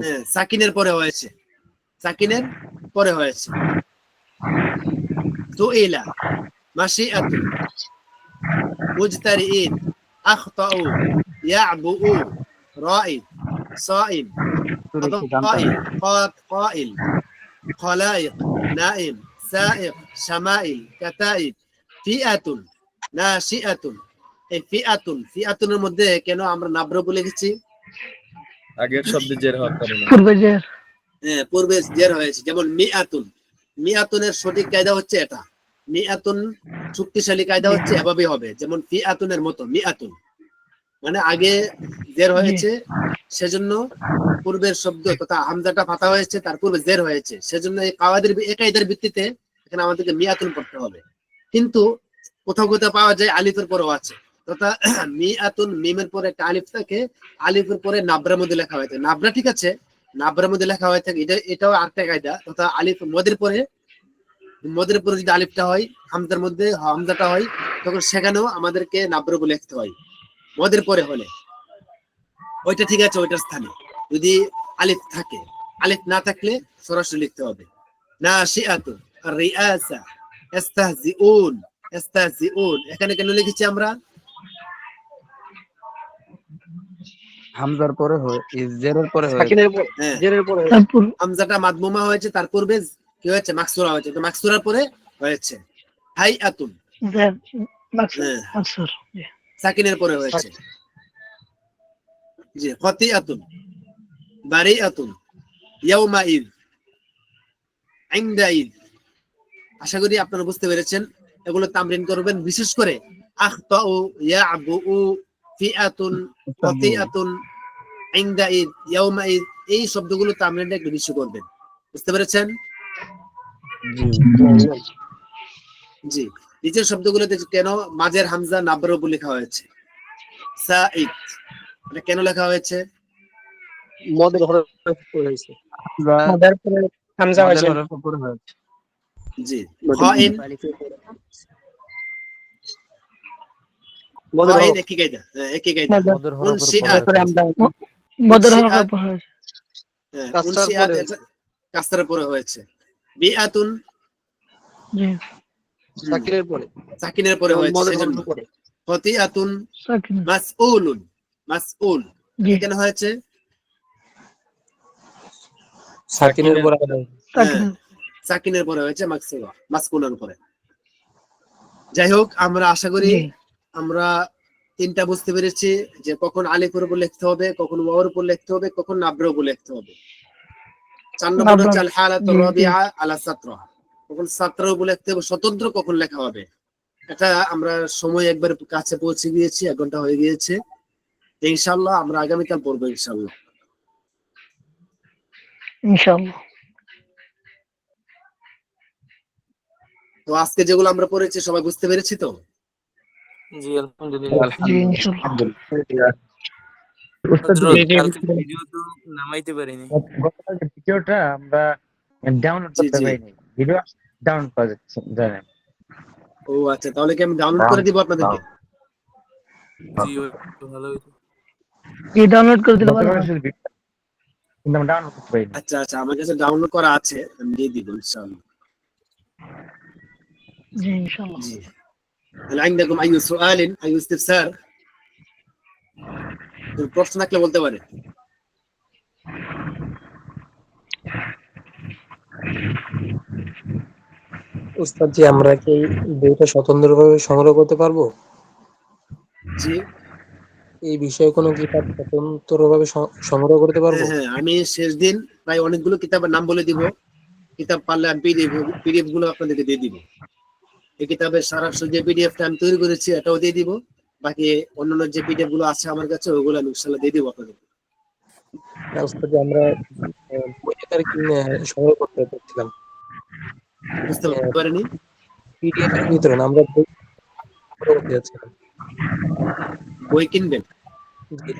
হ্যাঁ, সাকিনের পরে হয়েছে, সাকিনের পরে হয়েছে। সুইলা, মাশিআতু, মুজতারিইন, আখতাউ, ইয়াবু, রাইদ, সাইম, قائل، قائل، خلائق، نائم، سائق، شمائل، كتائب, فئة, ناشئة। এই ফিআতুন, ফিআতুনের মধ্যে কেন আমরা নাব্র বলে গেছি? আগের শব্দে জের হওয়ার কারণে। পূর্বে যে হ্যাঁ, পূর্বে জের হয়েছে। যেমন মিআতুন, মিআতুনের সঠিক কায়দা হচ্ছে এটা। মিআতুন শক্তিশালী কায়দা হচ্ছে এভাবে হবে, যেমন ফিআতুনের মতো। মিআতুন মানে আগে জের হয়েছে, সেজন্য পূর্বের শব্দ তথা হামজাটা ফাতা হয়েছে, তার পূর্বে জের হয়েছে, সেজন্য এই কায়দার ভিত্তিতে এখানে আমাদেরকে মিআতুন পড়তে হবে। কিন্তু কোথাও কোথাও পাওয়া যায় আলিফের পরেও আছে, তথা মিআতুন, মিমের পরে একটা আলিফ থাকে, আলিফের পরে নাবরার মধ্যে লেখা হয়ে থাকে। নাবরা ঠিক আছে, নাবরার মধ্যে লেখা হয়ে থাকে, এটাও আরেকটা কায়দা। তথা আলিফ মদের পরে যদি আলিফটা হয়, হামজার মধ্যে হামজাটা হয়, তখন সেখানেও আমাদেরকে নাবরা বলে লিখতে হয় মদের পরে হলে। ওইটা ঠিক আছে, ওইটার স্থানে যদি আলিফ থাকে। আলিফ না থাকলে সরাসরি লিখতে হবে। নাশিআতু, রিআসা, ইস্তাহজিউন, ইস্তাহজিউন। এখানে কেন লিখেছি আমরা? হামজার পরে জেরের পরে সাকিনের পর, হ্যাঁ, জেরের পরে। তারপর হামজাটা মাদমুমা হয়েছে, তার পূর্বে কি হয়েছে? মাকসুরা হয়েছে, তো মাকসুরার পরে হয়েছে হাইআতুন। জের মাকসুর। হ্যাঁ, মাকসুর। সাকিনের পরে হয়েছে। জি, খতিআতুন, বারিআতুন, ইয়াউমাইদ, ইনদাইদ। আশা করি আপনারা বুঝতে পেরেছেন। এগুলো তামরিন করবেন, বিশেষ করে আখতাউ, ইয়াবু, ফিআতুন, খতিআতুন, ইনদাইদ, ইয়াউমাইদ, এই শব্দগুলো তামরিনটা একটু বেশি করবেন। বুঝতে পেরেছেন? জি। নিচের শব্দগুলোতে কেন মাঝের হামজা নাব্বার উপর লেখা হয়েছে? সাইদ, এটা কেন লেখা হয়েছে? মদের হরফ পরে হয়েছে। হামজা মদের পরে হামজা মদের হয়েছে। হরফের উপরে হয়েছে। জি। খাইন, মদের খাইন হরফ। একই কায়দা। হ্যাঁ, একই কায়দা। মদের হরফের উনশিআত, পরে হামজা। মদের উনশিআত, হরফের পর হয়েছে। হ্যাঁ, কাসরার উনশিআত পরে। এটা কাসরার পরে হয়েছে। বিআতুন, জি সাকিনের পরে। সাকিনের পরে হয়েছে, মদের সেজন্য। হরফের পরে। খতিআতুন, সাকিন। মাসউলুন, মাসউল, জি কেন হয়েছে? সাকিনের পরে। হ্যাঁ, সাকিন। সাকিনের পরে হয়েছে মাকসুরা, মাসকুনের পরে। যাই হোক, আমরা আশা করি জি আমরা তিনটা বুঝতে পেরেছি যে কখন আলিফের উপর লিখতে হবে, কখন ওয়াওর উপর লিখতে হবে, কখন নাবরের উপর লিখতে হবে। 4 নম্বর হচ্ছে আল হালাতুর রাবিআ আলা সাতরা, কখন সাতরার উপর লিখতে হবে, স্বতন্ত্র কখন লেখা হবে। এটা আমরা সময় একবার কাছে পৌঁছে গিয়েছি, 1 ঘন্টা হয়ে গিয়েছে। ইনশাআল্লাহ আমরা আগামীকাল পড়বো ইনশাআল্লাহ। ইনশাআল্লাহ। তো আজকে যেগুলো আমরা পড়েছি সবাই বুঝতে পেরেছি তো? জি আলহামদুলিল্লাহ। জি ইনশাআল্লাহ। উস্তাদ হযরত, জি, জি, কালকে বুঝতে পেরেছি। ভিডিও তো নামাইতে পারিনি। গতকাল যে ভিডিওটা আমরা ডাউনলোড জি করতে জি। পারিনি, ভিডিও ডাউনলোড করা যাচ্ছে জানেন। ও আচ্ছা, তাহলে কি আমি ডাউনলোড করে দিব আপনাদেরকে? জি ওই তো ভালো হইতো। জি ডাউনলোড করে দিলে ভালো গতকাল হয়। শুধু ভিডিও কিন্তু আমরা ডাউনলোড করতে পারিনি। আচ্ছা আচ্ছা, আমার কাছে ডাউনলোড করা আছে, আমি দিয়ে দিব ইনশাআল্লাহ। জি ইনশাআল্লাহ। জি। هل عندكم أي سؤال أي استفسار؟ প্রশ্ন থাকলে বলতে পারে। উস্তাদ জি, আমরা কি বইটা স্বতন্ত্রভাবে সংগ্রহ করতে পারবো? জি এই বিষয়ে কোনো কিতাব স্বতন্ত্রভাবে সংগ্রহ করতে পারবো? হ্যাঁ, আমি শেষ দিন প্রায় অনেকগুলো কিতাবের নাম বলে দিব। কিতাব পারলে আমি পিডিএফ গুলো আপনাদেরকে দিয়ে দিব। এই কিতাবের সারাংশ যে পিডিএফটা আমি তৈরি করেছি এটাও দিয়ে দিব। বাকি অন্যান্য যে পিডিএফ গুলো আছে আমার কাছে ওগুলো আমি ইনশাআল্লাহ দিয়ে দিব আপনাদের। না উস্তাদ জি, আমরা বইটা সংগ্রহ করতে চাচ্ছিলাম। বুঝতে পারেনি? পিডিএফ এর ভিতরে না, আমরা বই সংগ্রহ করতে যাচ্ছিলাম। বই কিনবেন? জি।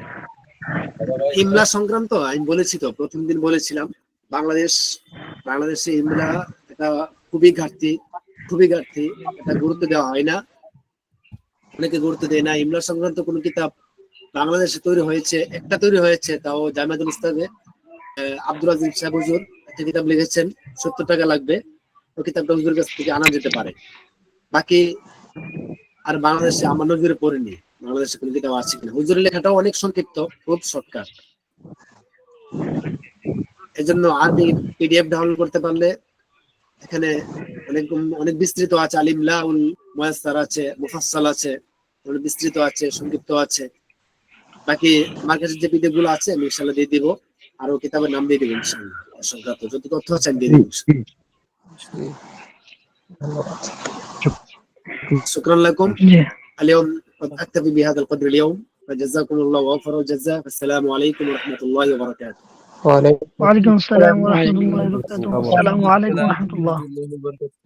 ইমলা সংক্রান্ত আমি বলেছি তো, প্রথম দিন বলেছিলাম বাংলাদেশে ইমলা এটা খুবই ঘাটতি, এটা গুরুত্ব দেওয়া হয় না, অনেকে গুরুত্ব দেয় না। ইমলা সংক্রান্ত কোন কিতাব বাংলাদেশে তৈরি হয়েছে, একটা তৈরি হয়েছে, তাও জামিয়াতুল ইসলামে আব্দুল আজিজ সাহেব হুজুর একটা কিতাব লিখেছেন, 70 টাকা লাগবে। ওই কিতাবটা হুজুরের কাছ থেকে আনা যেতে পারে। বাকি আর বাংলাদেশে আমার নজরে পড়েনি বাংলাদেশে কোন কিতাব আছে কিনা। হুজুরের লেখাটাও অনেক সংক্ষিপ্ত, খুব শর্টকাট। এজন্য আরবি পিডিএফ ডাউনলোড করতে পারলে এখানে অনেক বিস্তৃত আছে, আলিমলাউল মুয়াসসার আছে, মুফাসসাল আছে, অনেক বিস্তৃত আছে, সংক্ষিপ্ত আছে। বাকি আমার কাছে যে পিডিএফ গুলো আছে আমি ইনশাআল্লাহ দিয়ে দিব, আর ও কিতাবের নাম দিয়ে দিব ইনশাআল্লাহ। সংক্রান্ত যত তথ্য আছে আমি দিয়ে দিব। شكرا لكم জি اليوم، قد أكتفي بهذا القدر اليوم، فجزاكم الله وأوفر الجزاء. السلام عليكم ورحمة الله وبركاته. ওয়ালাইকুম আসসালাম ওয়া রাহমাতুল্লাহি ওয়া বারাকাতুহু। আসসালামু আলাইকুম ওয়া রাহমাতুল্লাহ। রাহমাতুল্লাহি ওয়া বারাকাতুহু।